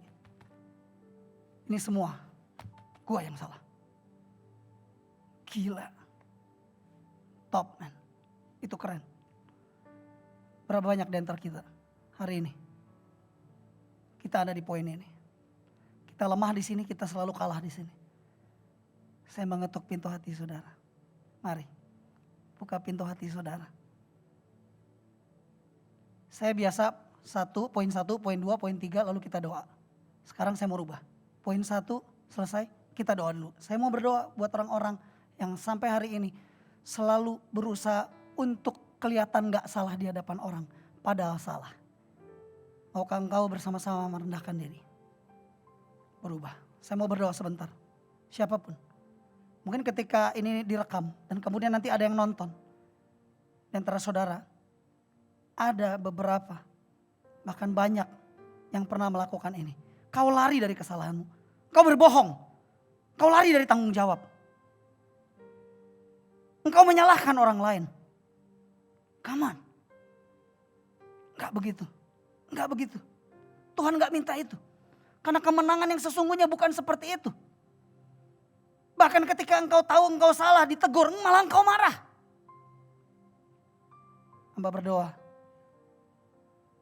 Ini semua gua yang salah. Gila. Top man. Itu keren. Berapa banyak di antara kita hari ini? Kita ada di poin ini. Kita lemah di sini, kita selalu kalah di sini. Saya mengetuk pintu hati saudara. Mari, buka pintu hati saudara. Saya biasa poin 1, poin 2, poin 3 lalu kita doa. Sekarang saya mau rubah. Poin 1 selesai, kita doa dulu. Saya mau berdoa buat orang-orang yang sampai hari ini selalu berusaha untuk kelihatan gak salah di hadapan orang, padahal salah. Maukah engkau bersama-sama merendahkan diri? Berubah. Saya mau berdoa sebentar. Siapapun. Mungkin ketika ini direkam dan kemudian nanti ada yang nonton. Di antara saudara, ada beberapa, bahkan banyak yang pernah melakukan ini. Kau lari dari kesalahanmu. Kau berbohong. Kau lari dari tanggung jawab. Engkau menyalahkan orang lain. Come on. Enggak begitu. Enggak begitu. Tuhan enggak minta itu. Karena kemenangan yang sesungguhnya bukan seperti itu. Bahkan ketika engkau tahu engkau salah, ditegur, malah engkau marah. Hamba berdoa.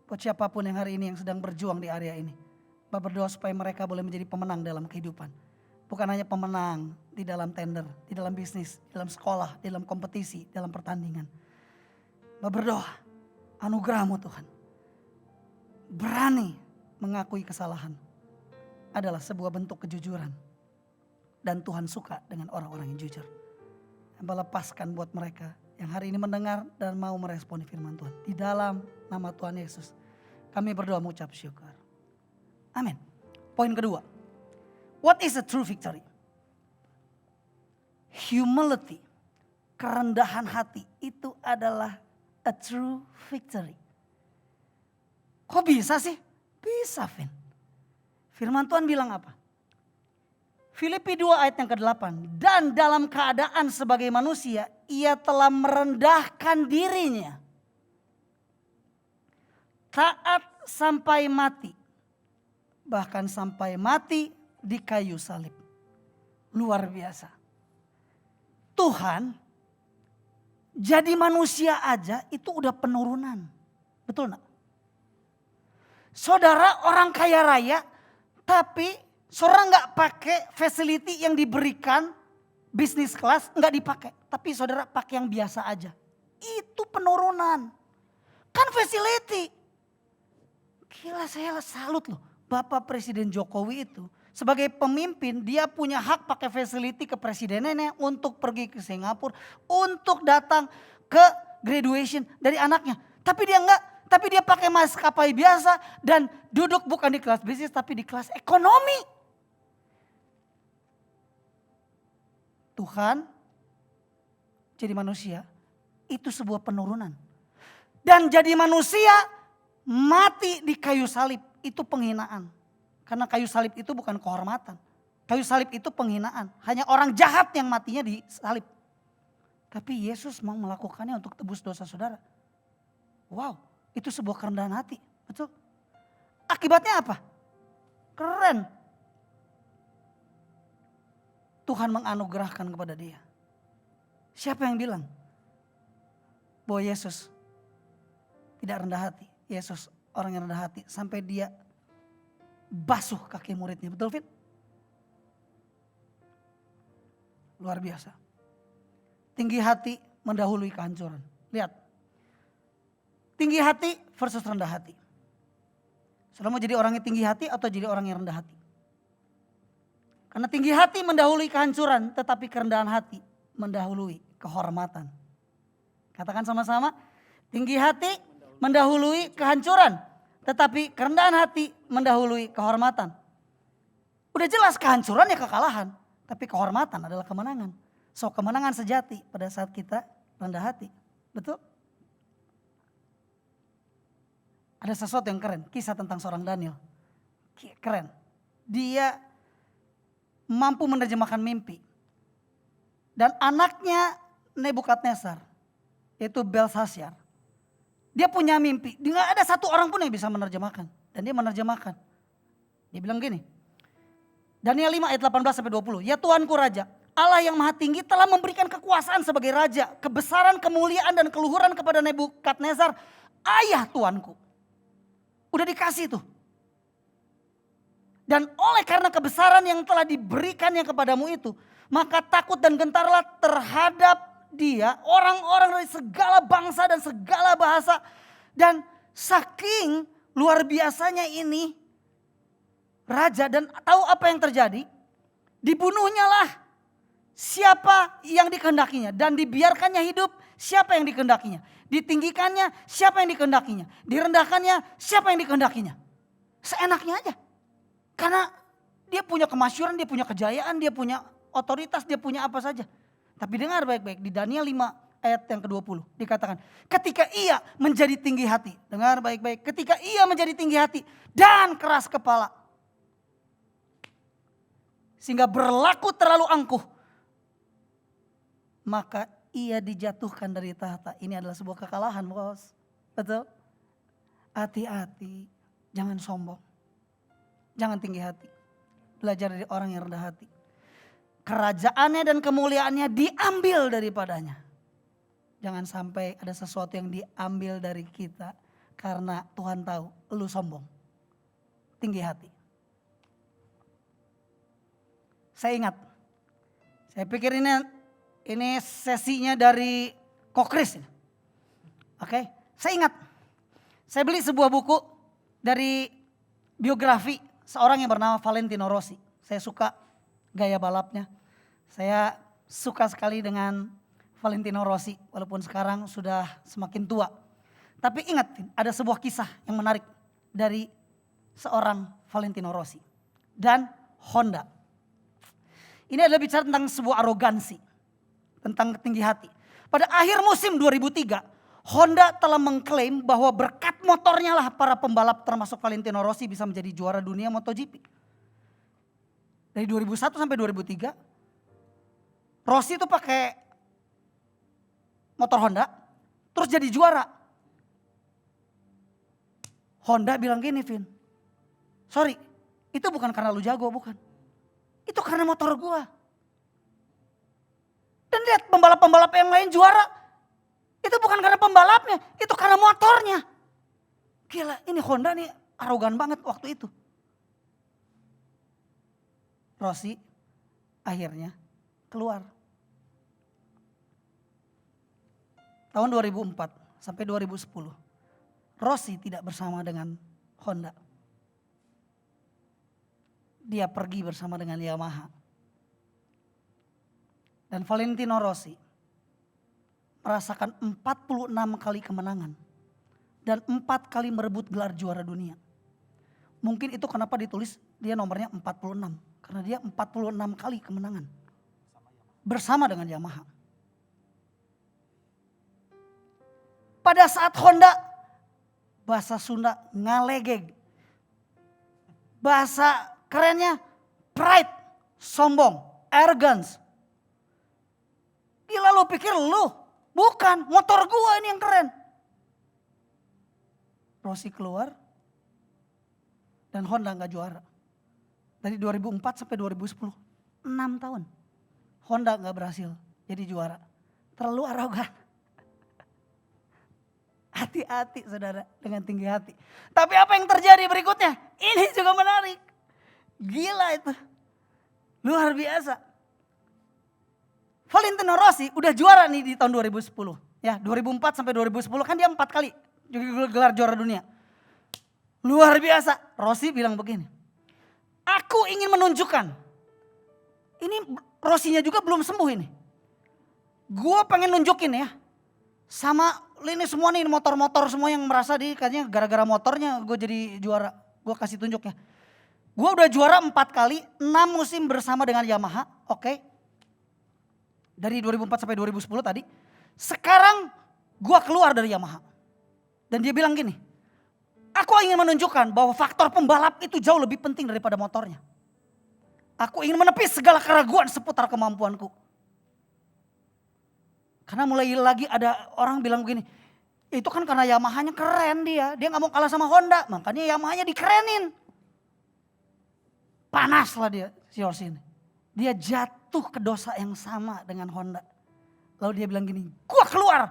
Buat siapapun yang hari ini yang sedang berjuang di area ini. Hamba berdoa supaya mereka boleh menjadi pemenang dalam kehidupan. Bukan hanya pemenang di dalam tender, di dalam bisnis, di dalam sekolah, di dalam kompetisi, dalam pertandingan. Berdoa, anugerah-Mu Tuhan. Berani mengakui kesalahan adalah sebuah bentuk kejujuran. Dan Tuhan suka dengan orang-orang yang jujur. Hamba lepaskan buat mereka yang hari ini mendengar dan mau meresponi firman Tuhan. Di dalam nama Tuhan Yesus, kami berdoa mengucap syukur. Amin. Poin kedua. What is a true victory? Humility, kerendahan hati itu adalah a true victory. Kok bisa sih? Bisa, Vin. Firman Tuhan bilang apa? Filipi 2 ayat yang ke-8. Dan dalam keadaan sebagai manusia, ia telah merendahkan dirinya. Taat sampai mati. Bahkan sampai mati di kayu salib. Luar biasa. Tuhan jadi manusia aja itu udah penurunan. Betul gak? Saudara orang kaya raya tapi saudara gak pakai facility yang diberikan bisnis kelas, gak dipakai. Tapi saudara pakai yang biasa aja. Itu penurunan. Kan facility. Gila, saya salut loh. Bapak Presiden Jokowi itu sebagai pemimpin dia punya hak pakai facility kepresidenannya untuk pergi ke Singapura, untuk datang ke graduation dari anaknya. Tapi dia enggak, tapi dia pakai maskapai biasa dan duduk bukan di kelas bisnis tapi di kelas ekonomi. Tuhan jadi manusia itu sebuah penurunan. Dan jadi manusia mati di kayu salib itu penghinaan. Karena kayu salib itu bukan kehormatan. Kayu salib itu penghinaan. Hanya orang jahat yang matinya di salib. Tapi Yesus mau melakukannya untuk tebus dosa saudara. Wow, itu sebuah kerendahan hati. Betul. Akibatnya apa? Keren. Tuhan menganugerahkan kepada dia. Siapa yang bilang bahwa Yesus tidak rendah hati? Yesus orang yang rendah hati sampai dia basuh kaki muridnya. Betul, Fit? Luar biasa. Tinggi hati mendahului kehancuran. Lihat. Tinggi hati versus rendah hati. Saudara mau jadi orang yang tinggi hati atau jadi orang yang rendah hati? Karena tinggi hati mendahului kehancuran, tetapi kerendahan hati mendahului kehormatan. Katakan sama-sama, tinggi hati mendahului kehancuran, tetapi kerendahan hati mendahului kehormatan. Udah jelas kehancuran ya kekalahan, tapi kehormatan adalah kemenangan. So kemenangan sejati pada saat kita rendah hati. Betul? Ada sesuatu yang keren, kisah tentang seorang Daniel. Keren. Dia mampu menerjemahkan mimpi. Dan anaknya Nebukadnezar, yaitu Belshazzar. Dia punya mimpi, nggak ada satu orang pun yang bisa menerjemahkan. Dan dia menerjemahkan. Dia bilang gini, Daniel 5 ayat 18 sampai 20. Ya Tuanku Raja, Allah yang maha tinggi telah memberikan kekuasaan sebagai Raja, kebesaran, kemuliaan dan keluhuran kepada Nebukadnezar, ayah Tuanku. Udah dikasih tuh. Dan oleh karena kebesaran yang telah diberikannya kepadamu itu, maka takut dan gentarlah terhadap dia orang-orang dari segala bangsa dan segala bahasa. Dan saking luar biasanya ini raja, dan tahu apa yang terjadi? Dibunuhnya lah siapa yang dikehendakinya, dan dibiarkannya hidup siapa yang dikehendakinya. Ditinggikannya siapa yang dikehendakinya, direndahkannya siapa yang dikehendakinya. Seenaknya aja. Karena dia punya kemasyhuran, dia punya kejayaan, dia punya otoritas, dia punya apa saja. Tapi dengar baik-baik, di Daniel 5 ayat yang ke-20 dikatakan, ketika ia menjadi tinggi hati, dengar baik-baik, ketika ia menjadi tinggi hati dan keras kepala, sehingga berlaku terlalu angkuh, maka ia dijatuhkan dari tahta. Ini adalah sebuah kekalahan, bos. Betul? Hati-hati, jangan sombong. Jangan tinggi hati. Belajar dari orang yang rendah hati. Kerajaannya dan kemuliaannya diambil daripadanya. Jangan sampai ada sesuatu yang diambil dari kita karena Tuhan tahu lu sombong. Tinggi hati. Saya ingat. Saya pikir ini sesinya dari Kokris. Oke, saya ingat. Saya beli sebuah buku dari biografi seorang yang bernama Valentino Rossi. Saya suka gaya balapnya. Saya suka sekali dengan Valentino Rossi walaupun sekarang sudah semakin tua. Tapi ingat, ada sebuah kisah yang menarik dari seorang Valentino Rossi dan Honda. Ini adalah bicara tentang sebuah arogansi, tentang tinggi hati. Pada akhir musim 2003, Honda telah mengklaim bahwa berkat motornya lah para pembalap termasuk Valentino Rossi bisa menjadi juara dunia MotoGP. Dari 2001 sampai 2003, Rossi itu pakai motor Honda, terus jadi juara. Honda bilang gini, Vin, sorry, itu bukan karena lu jago, bukan. Itu karena motor gua. Dan lihat pembalap-pembalap yang lain juara, itu bukan karena pembalapnya, itu karena motornya. Gila, ini Honda nih arogan banget waktu itu. Rossi akhirnya keluar. Tahun 2004 sampai 2010, Rossi tidak bersama dengan Honda. Dia pergi bersama dengan Yamaha. Dan Valentino Rossi merasakan 46 kali kemenangan dan 4 kali merebut gelar juara dunia. Mungkin itu kenapa ditulis dia nomornya 46, karena dia 46 kali kemenangan bersama dengan Yamaha. Pada saat Honda, bahasa Sunda ngalegeg, bahasa kerennya pride, sombong, arrogance. Gila, lu pikir lu? Bukan, motor gua ini yang keren. Rossi keluar dan Honda gak juara. Dari 2004 sampai 2010, 6 tahun. Honda gak berhasil jadi juara. Terlalu arogan. Hati-hati saudara dengan tinggi hati. Tapi apa yang terjadi berikutnya? Ini juga menarik. Gila itu. Luar biasa. Valentino Rossi udah juara nih di tahun 2010. Ya, 2004 sampai 2010 kan dia 4 kali gelar juara dunia. Luar biasa. Rossi bilang begini, aku ingin menunjukkan. Ini Rossinya juga belum sembuh ini. Gue pengen nunjukin ya. Sama ini semua nih motor-motor semua yang merasa katanya gara-gara motornya gue jadi juara. Gue kasih tunjuk ya. Gue udah juara 4 kali, 6 musim bersama dengan Yamaha. Oke. Dari 2004 sampai 2010 tadi. Sekarang gue keluar dari Yamaha. Dan dia bilang gini, aku ingin menunjukkan bahwa faktor pembalap itu jauh lebih penting daripada motornya. Aku ingin menepis segala keraguan seputar kemampuanku. Karena mulai lagi ada orang bilang begini, Itu kan karena Yamaha-nya keren dia. Dia gak mau kalah sama Honda. Makanya Yamaha-nya dikerenin. Panas lah dia si Rossi ini. Dia jatuh ke dosa yang sama dengan Honda. Lalu dia bilang gini, gua keluar.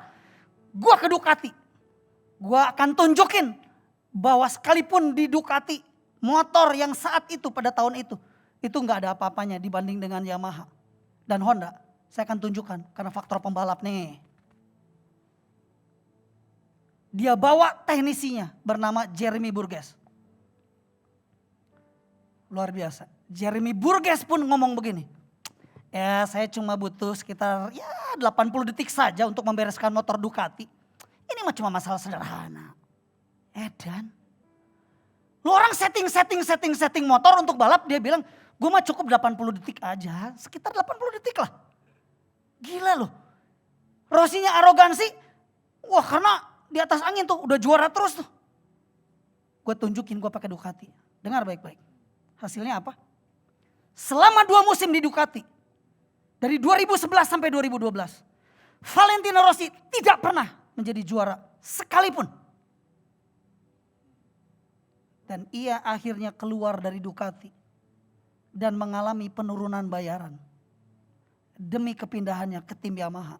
Gua ke Ducati. Gua akan tunjukin bahwa sekalipun di Ducati motor yang saat itu pada tahun itu gak ada apa-apanya dibanding dengan Yamaha dan Honda. Saya akan tunjukkan karena faktor pembalap nih. Dia bawa teknisinya bernama Jeremy Burgess. Luar biasa. Jeremy Burgess pun ngomong begini. Ya saya cuma butuh sekitar 80 detik saja untuk membereskan motor Ducati. Ini mah cuma masalah sederhana. Edan. Lu orang setting motor untuk balap dia bilang gue mah cukup 80 detik aja. Sekitar 80 detik lah. Gila loh. Rossinya arogansi. Wah karena di atas angin tuh udah juara terus tuh. Gue tunjukin gue pakai Ducati. Dengar baik-baik. Hasilnya apa? Selama 2 musim di Ducati. Dari 2011 sampai 2012. Valentino Rossi tidak pernah menjadi juara sekalipun. Dan ia akhirnya keluar dari Ducati. Dan mengalami penurunan bayaran. Demi kepindahannya ke tim Yamaha.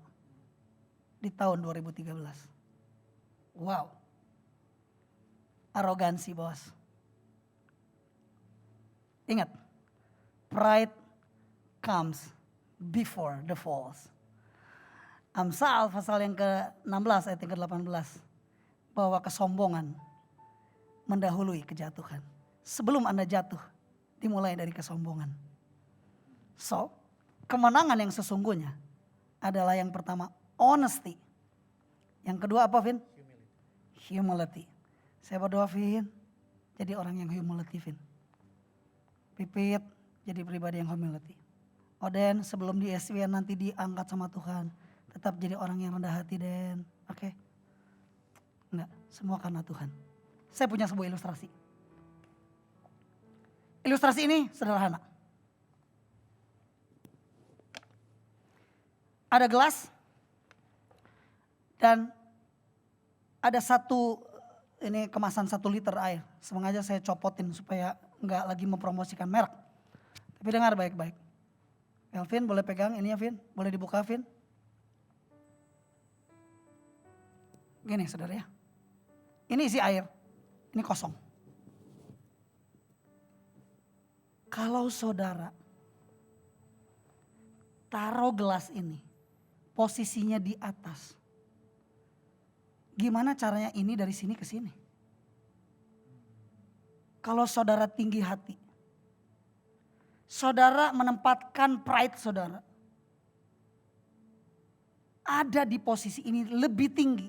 Di tahun 2013. Wow. Arogansi bos. Ingat. Pride comes before the falls. Amsal pasal yang ke-16 ayat yang ke-18. Bahwa kesombongan mendahului kejatuhan. Sebelum Anda jatuh, dimulai dari kesombongan. So, kemenangan yang sesungguhnya adalah yang pertama, honesty. Yang kedua apa, Vin? Humility. Saya berdoa, Vin, jadi orang yang humility, Vin. Pipit, jadi pribadi yang humility. Oden, sebelum di SWN nanti diangkat sama Tuhan, tetap jadi orang yang rendah hati, Den. Oke? Enggak, semua karena Tuhan. Saya punya sebuah ilustrasi. Ilustrasi ini sederhana. Ada gelas dan ada ini kemasan 1 liter air. Sengaja saya copotin supaya enggak lagi mempromosikan merek. Tapi dengar baik-baik. Elvin boleh pegang ini ya Vin, boleh dibuka Vin. Gini saudara ya. Ini isi air, ini kosong. Kalau saudara taruh gelas ini, posisinya di atas. Gimana caranya ini dari sini ke sini? Kalau saudara tinggi hati, saudara menempatkan pride saudara. Ada di posisi ini lebih tinggi.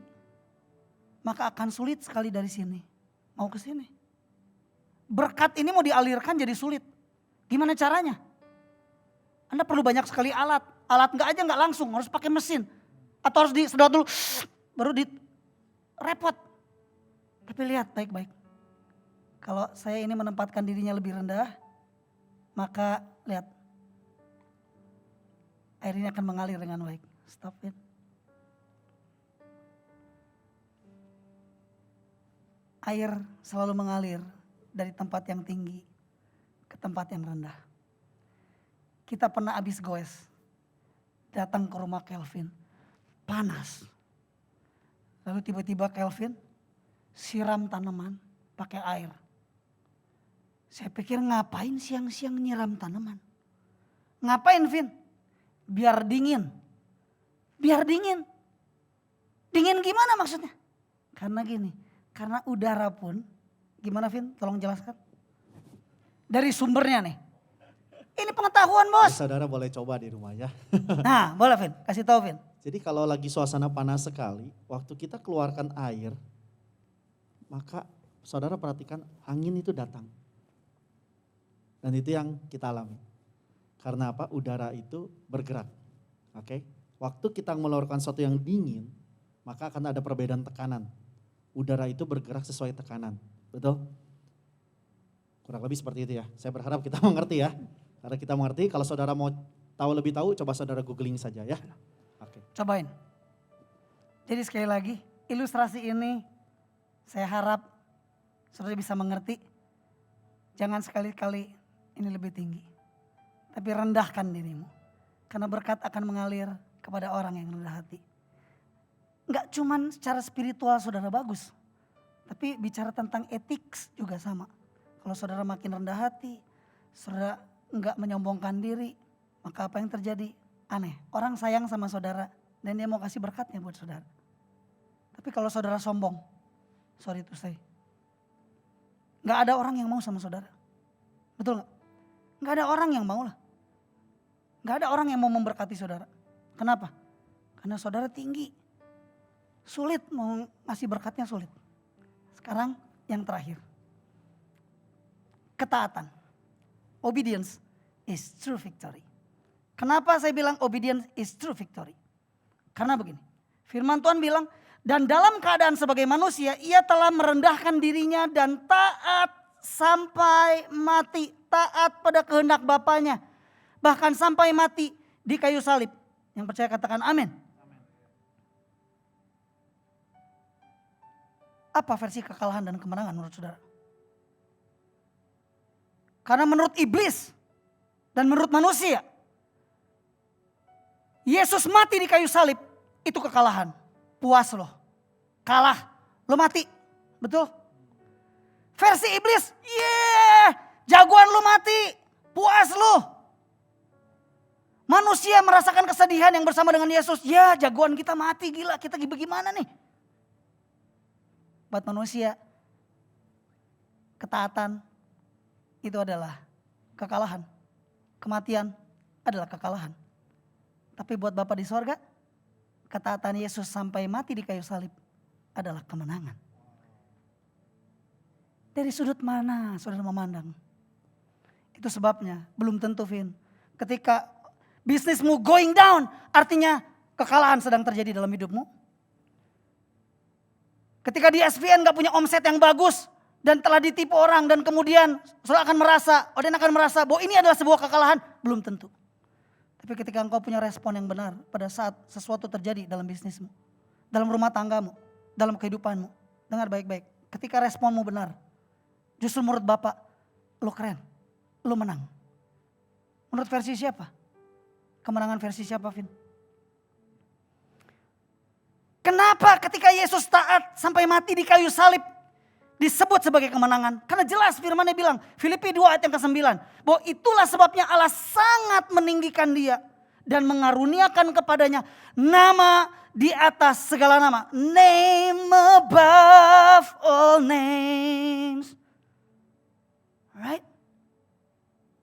Maka akan sulit sekali dari sini. Mau ke sini. Berkat ini mau dialirkan jadi sulit. Gimana caranya? Anda perlu banyak sekali alat. Alat enggak aja enggak langsung, harus pakai mesin. Atau harus disedot dulu, baru repot. Tapi lihat baik-baik. Kalau saya ini menempatkan dirinya lebih rendah, maka lihat. Air ini akan mengalir dengan baik. Stop it. Air selalu mengalir dari tempat yang tinggi ke tempat yang rendah. Kita pernah habis goes. Datang ke rumah Kelvin. Panas. Lalu tiba-tiba Kelvin siram tanaman pakai air. Saya pikir ngapain siang-siang nyiram tanaman. Ngapain Vin? Biar dingin. Biar dingin. Dingin gimana maksudnya? Karena gini. Karena udara pun, gimana Vin? Tolong jelaskan. Dari sumbernya nih. Ini pengetahuan bos. Saudara boleh coba di rumah ya. Nah boleh Vin, kasih tahu Vin. Jadi kalau lagi suasana panas sekali, waktu kita keluarkan air, maka saudara perhatikan angin itu datang. Dan itu yang kita alami. Karena apa? Udara itu bergerak. Oke? Waktu kita mengeluarkan sesuatu yang dingin, maka akan ada perbedaan tekanan. Udara itu bergerak sesuai tekanan. Betul? Kurang lebih seperti itu ya. Saya berharap kita mengerti ya. Karena kita mengerti, kalau saudara mau lebih tahu, coba saudara googling saja ya. Oke. Cobain. Jadi sekali lagi, ilustrasi ini saya harap saudara bisa mengerti. Jangan sekali-kali ini lebih tinggi. Tapi rendahkan dirimu. Karena berkat akan mengalir kepada orang yang rendah hati. Enggak cuman secara spiritual saudara bagus. Tapi bicara tentang etik juga sama. Kalau saudara makin rendah hati, saudara enggak menyombongkan diri, maka apa yang terjadi? Aneh. Orang sayang sama saudara dan dia mau kasih berkatnya buat saudara. Tapi kalau saudara sombong, sorry to say, gak ada orang yang mau sama saudara. Betul gak? Gak ada orang yang mau lah. Gak ada orang yang mau memberkati saudara. Kenapa? Karena saudara tinggi. Sulit mau ngasih berkatnya, sulit. Sekarang yang terakhir. Ketaatan. Obedience is true victory. Kenapa saya bilang obedience is true victory? Karena begini. Firman Tuhan bilang, dan dalam keadaan sebagai manusia, ia telah merendahkan dirinya dan taat sampai mati. Taat pada kehendak Bapaknya. Bahkan sampai mati di kayu salib. Yang percaya katakan amin. Apa versi kekalahan dan kemenangan menurut saudara? Karena menurut iblis dan menurut manusia, Yesus mati di kayu salib, itu kekalahan. Puas loh, kalah, lo mati, betul? Versi iblis, jagoan lo mati, puas lo. Manusia merasakan kesedihan yang bersama dengan Yesus, jagoan kita mati, gila kita bagaimana nih? Buat manusia, ketaatan itu adalah kekalahan, kematian adalah kekalahan. Tapi buat Bapa di sorga, ketaatan Yesus sampai mati di kayu salib adalah kemenangan. Dari sudut mana saudara memandang? Itu sebabnya belum tentu Vin. Ketika bisnismu going down, artinya kekalahan sedang terjadi dalam hidupmu. Ketika di SPN gak punya omset yang bagus dan telah ditipu orang dan kemudian saudara akan merasa bahwa ini adalah sebuah kekalahan, belum tentu. Tapi ketika engkau punya respon yang benar pada saat sesuatu terjadi dalam bisnismu, dalam rumah tanggamu, dalam kehidupanmu. Dengar baik-baik, ketika responmu benar, justru menurut Bapak, lo keren, lo menang. Menurut versi siapa? Kemenangan versi siapa, Vin? Kenapa ketika Yesus taat sampai mati di kayu salib disebut sebagai kemenangan? Karena jelas firman-Nya bilang, Filipi 2 ayat yang ke-9, bahwa itulah sebabnya Allah sangat meninggikan dia dan mengaruniakan kepadanya nama di atas segala nama. Name above all names. Right?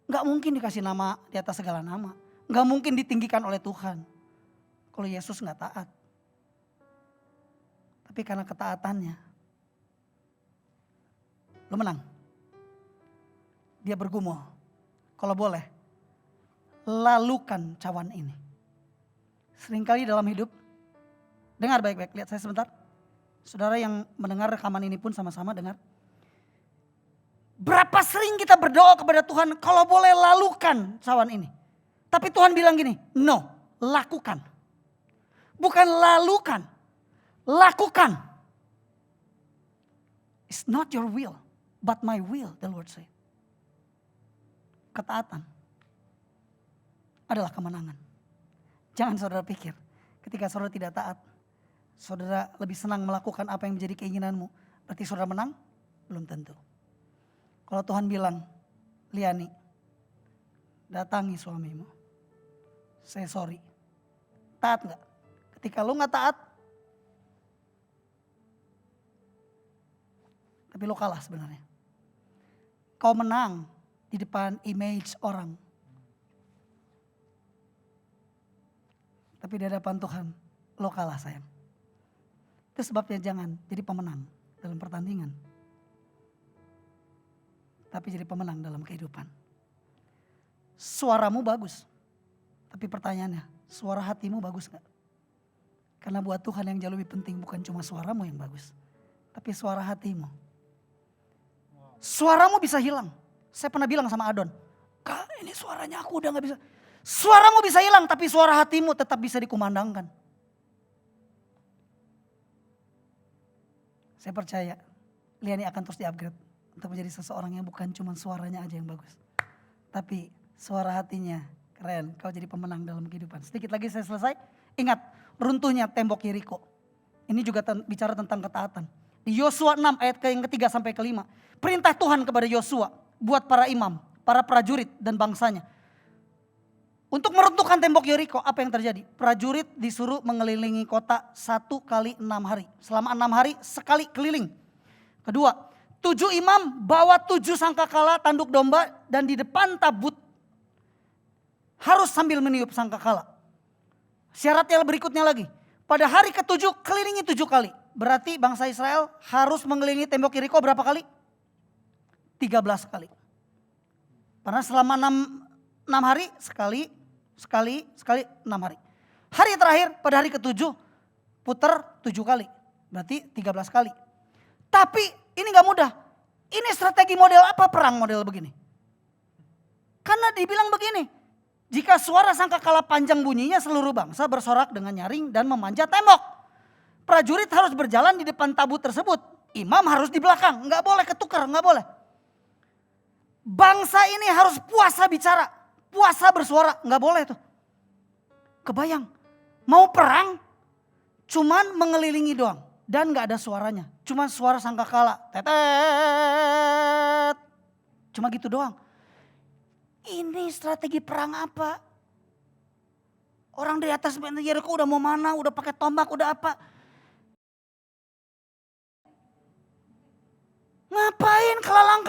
Gak mungkin dikasih nama di atas segala nama. Gak mungkin ditinggikan oleh Tuhan kalau Yesus gak taat. Tapi karena ketaatannya, lo menang. Dia bergumul. Kalau boleh, lalukan cawan ini. Seringkali dalam hidup, dengar baik-baik, lihat saya sebentar. Saudara yang mendengar rekaman ini pun sama-sama dengar. Berapa sering kita berdoa kepada Tuhan, kalau boleh lalukan cawan ini. Tapi Tuhan bilang gini, no, lakukan. Bukan lalukan, lakukan. It's not your will, but my will, the Lord say. Ketaatan adalah kemenangan. Jangan saudara pikir ketika saudara tidak taat, saudara lebih senang melakukan apa yang menjadi keinginanmu. Berarti saudara menang? Belum tentu. Kalau Tuhan bilang, Liani, datangi suamimu. Saya sorry. Taat gak? Ketika lu gak taat, tapi lu kalah sebenarnya. Kau menang di depan image orang. Tapi di hadapan Tuhan, lo kalah sayang. Itu sebabnya jangan jadi pemenang dalam pertandingan. Tapi jadi pemenang dalam kehidupan. Suaramu bagus. Tapi pertanyaannya, suara hatimu bagus gak? Karena buat Tuhan yang jauh lebih penting bukan cuma suaramu yang bagus. Tapi suara hatimu. Suaramu bisa hilang. Saya pernah bilang sama Adon, Kak ini suaranya aku udah gak bisa. Suaramu bisa hilang tapi suara hatimu tetap bisa dikumandangkan. Saya percaya Liani akan terus di-upgrade untuk menjadi seseorang yang bukan cuma suaranya aja yang bagus. Tapi suara hatinya keren, kau jadi pemenang dalam kehidupan. Sedikit lagi saya selesai. Ingat, runtuhnya tembok Yeriko. Ini juga bicara tentang ketaatan. Di Yosua 6 ayat yang ketiga sampai kelima. Perintah Tuhan kepada Yosua buat para imam, para prajurit dan bangsanya. Untuk meruntuhkan tembok Yeriko, apa yang terjadi? Prajurit disuruh mengelilingi kota 1 kali 6 hari. Selama 6 hari sekali keliling. Kedua, 7 imam bawa 7 sangkakala tanduk domba dan di depan tabut harus sambil meniup sangkakala. Syaratnya berikutnya lagi. Pada hari ke-7 kelilingi 7 kali. Berarti bangsa Israel harus mengelilingi tembok Yeriko berapa kali? 13 kali. Karena selama 6 hari sekali 6 hari. Hari terakhir pada hari ke-7 putar 7 kali. Berarti 13 kali. Tapi ini gak mudah. Ini strategi model apa perang model begini? Karena dibilang begini. Jika suara sangkakala panjang bunyinya seluruh bangsa bersorak dengan nyaring dan memanjat tembok. Prajurit harus berjalan di depan tabut tersebut. Imam harus di belakang. Gak boleh ketukar, gak boleh. Bangsa ini harus puasa bicara. Puasa bersuara, gak boleh tuh. Kebayang, mau perang cuman mengelilingi doang. Dan gak ada suaranya. Cuma suara sangkakala. Tetet. Cuma gitu doang. Ini strategi perang apa? Orang di atas Yeriko udah mau mana, udah pakai tombak, udah apa. Ngapain kelalang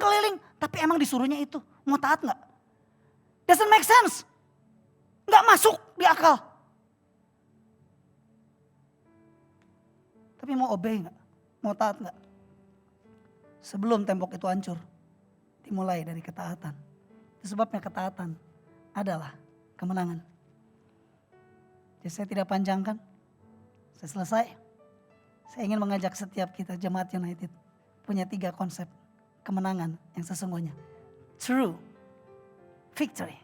keliling. Tapi emang disuruhnya itu, mau taat gak? Doesn't make sense. Gak masuk di akal. Tapi mau obey gak? Mau taat gak? Sebelum tembok itu hancur, dimulai dari ketaatan. Itu sebabnya ketaatan adalah kemenangan. Jadi saya tidak panjangkan. Saya selesai. Saya ingin mengajak setiap kita Jemaat United punya 3 konsep kemenangan yang sesungguhnya. True victory.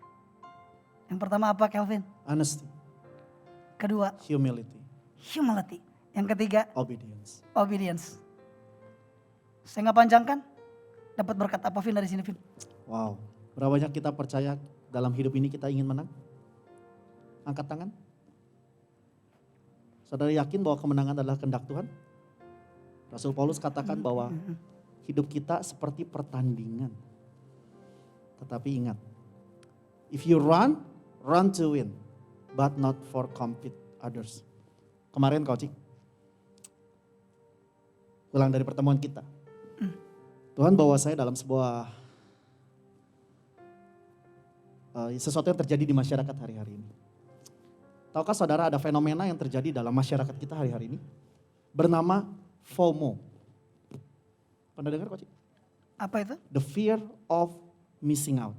Yang pertama apa Kelvin? Honesty. Kedua, Humility. humility. Yang ketiga, Obedience. obedience. Saya nggak panjangkan. Dapat berkat apa Vin dari sini Vin? Wow. Berapa banyak kita percaya dalam hidup ini kita ingin menang? Angkat tangan. Saudara yakin bahwa kemenangan adalah kehendak Tuhan? Rasul Paulus katakan bahwa hidup kita seperti pertandingan. Tetapi ingat, if you run to win, but not for compete others. Kemarin Coach, pulang dari pertemuan kita, Tuhan bawa saya dalam sebuah sesuatu yang terjadi di masyarakat hari-hari ini. Tahukah saudara ada fenomena yang terjadi dalam masyarakat kita hari-hari ini? Bernama FOMO. Pernah dengar Coach? Apa itu? The fear of missing out.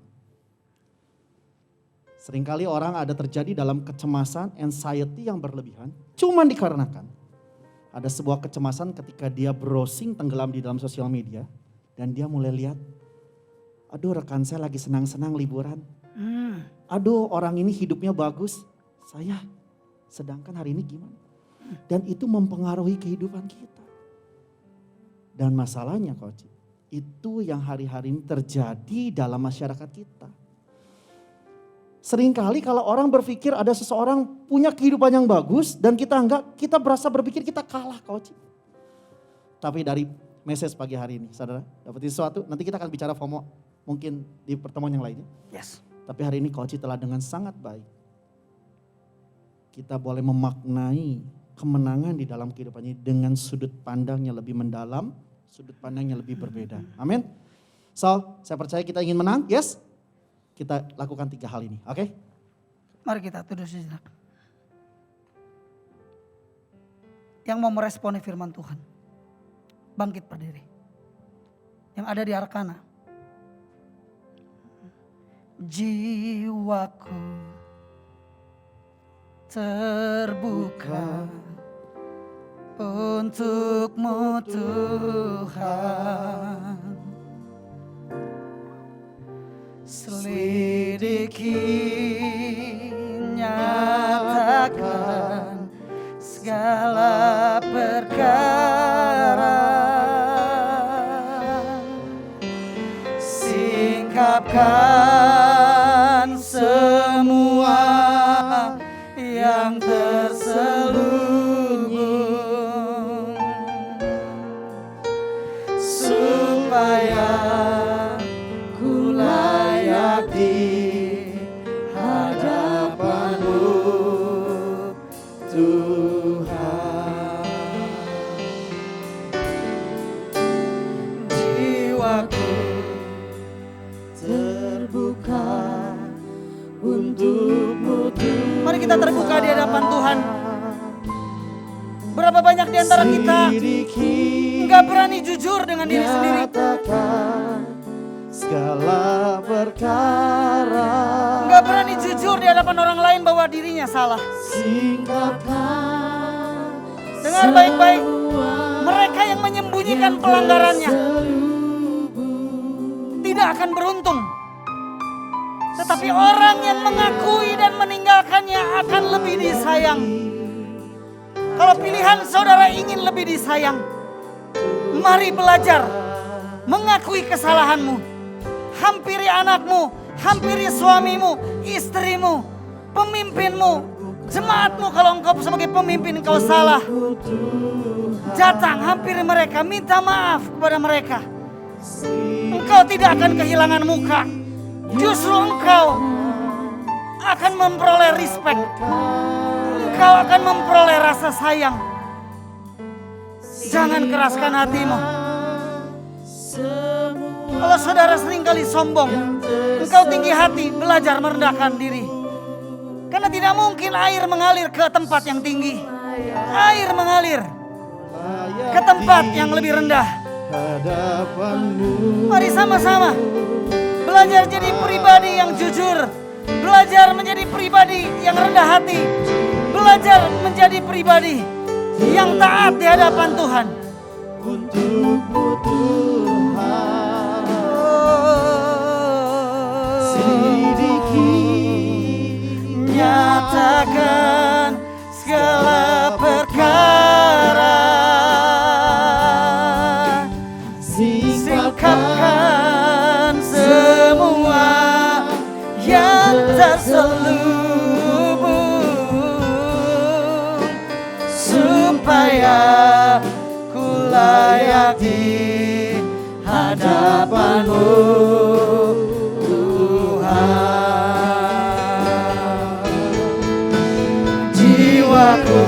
Seringkali orang ada terjadi dalam kecemasan, anxiety yang berlebihan. Cuman dikarenakan ada sebuah kecemasan ketika dia browsing tenggelam di dalam sosial media. Dan dia mulai lihat, aduh rekan saya lagi senang-senang liburan. Aduh orang ini hidupnya bagus, saya sedangkan hari ini gimana? Dan itu mempengaruhi kehidupan kita. Dan masalahnya Coach, itu yang hari-hari ini terjadi dalam masyarakat kita. Seringkali kalau orang berpikir ada seseorang punya kehidupan yang bagus dan kita enggak, kita berasa berpikir kita kalah Coach. Tapi dari message pagi hari ini, saudara, dapat sesuatu, nanti kita akan bicara FOMO mungkin di pertemuan yang lainnya. Yes. Tapi hari ini Coach telah dengan sangat baik. Kita boleh memaknai kemenangan di dalam kehidupan ini dengan sudut pandangnya lebih mendalam, sudut pandangnya lebih berbeda. Amin. So, saya percaya kita ingin menang, yes? Kita lakukan 3 hal ini, oke? Mari kita tunduk sejenak. Yang mau meresponi firman Tuhan, bangkit berdiri. Yang ada di Arkana. Jiwaku terbuka untuk-Mu Tuhan. Selidiki, nyatakan segala perkara singkapkan semua yang terselubung, supaya ku layak di hadapan-Mu, Tuhan. Jiwaku terbuka untuk-Mu, Tuhan. Mari kita terbuka di hadapan Tuhan. Berapa banyak di antara kita nggak berani jujur dengan diri sendiri, segala perkara, nggak berani jujur di hadapan orang lain bahwa dirinya salah. singkapkan Dengar baik-baik, mereka yang menyembunyikan pelanggarannya tidak akan beruntung. Tetapi orang yang mengakui dan meninggalkannya akan lebih disayang. Kalau pilihan saudara ingin lebih disayang, mari belajar mengakui kesalahanmu. Hampiri anakmu, hampiri suamimu, istrimu, pemimpinmu, jemaatmu. Kalau engkau sebagai pemimpin engkau salah, datang hampiri mereka, minta maaf kepada mereka. Engkau tidak akan kehilangan muka. Justru engkau akan memperoleh respect. Engkau akan memperoleh rasa sayang. Jangan keraskan hatimu. Kalau saudara seringkali sombong, engkau tinggi hati, belajar merendahkan diri. Karena tidak mungkin air mengalir ke tempat yang tinggi. Air mengalir ke tempat yang lebih rendah. Mari sama-sama belajar jadi pribadi yang jujur, belajar menjadi pribadi yang rendah hati, belajar menjadi pribadi yang taat di hadapan Tuhan. Untuk-Mu, Tuhan, sedikit nyatakan segala perkara, singkapkan semua yang terselubung, supaya ku layak di hadapan-Mu, Tuhan. Jiwaku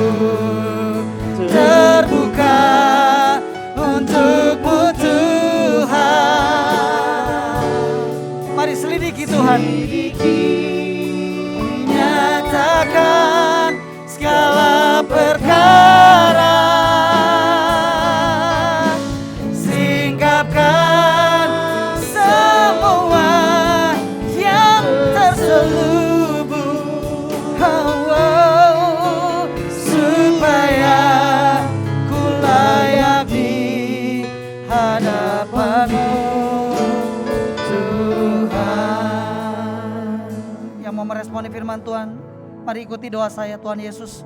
terbuka untuk-Mu, Tuhan. Mari selidiki Tuhan. Nyatakan segala perkara, singkapkan semua yang terselubung, supaya ku layak di hadapan-Mu, Tuhan. Yang mau meresponi firman Tuhan, mari ikuti doa saya. Tuhan Yesus,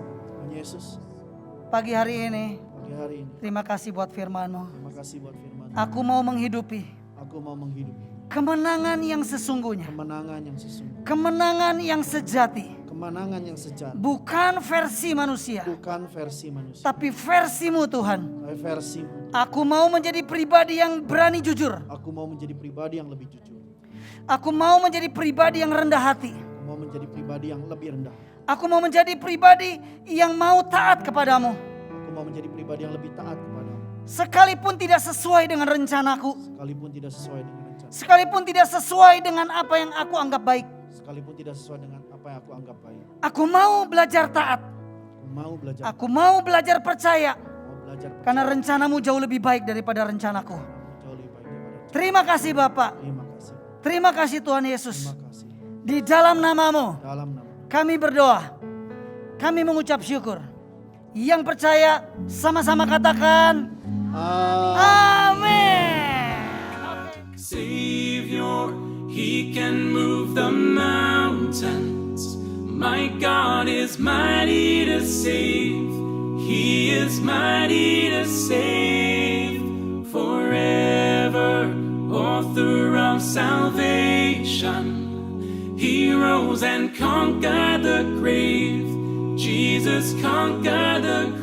pagi hari ini terima kasih buat firman-Mu. terima kasih buat firman. Aku mau menghidupi Aku mau menghidupi kemenangan yang sesungguhnya, kemenangan yang sesungguhnya, kemenangan yang sejati, kemenangan yang sejati, bukan versi manusia, bukan versi manusia, tapi versimu Tuhan. tapi versimu. Aku mau menjadi pribadi yang berani jujur. Aku mau menjadi pribadi yang lebih jujur. Aku mau menjadi pribadi yang rendah hati. Aku mau menjadi pribadi yang lebih rendah. Aku mau menjadi pribadi yang mau taat kepadamu. Aku mau menjadi pribadi yang lebih taat kepadamu. Sekalipun tidak sesuai dengan rencanaku, Sekalipun tidak sesuai dengan rencana. sekalipun tidak sesuai dengan apa yang aku anggap baik, Sekalipun tidak sesuai dengan apa yang aku anggap baik. aku mau belajar taat. Aku mau belajar. Aku mau belajar percaya, Mau belajar karena rencanamu jauh lebih baik daripada rencanaku. jauh lebih baik daripada rencana. Terima kasih Bapak. Terima kasih. Terima kasih Tuhan Yesus. Terima kasih. Di dalam namamu Dalam nama kami berdoa. Kami mengucap syukur. Yang percaya sama-sama katakan amin. Savior, He can move the mountains. My God is mighty to save. He is mighty to save. Forever, author of salvation. He rose and conquered the grave. Jesus conquered the grave.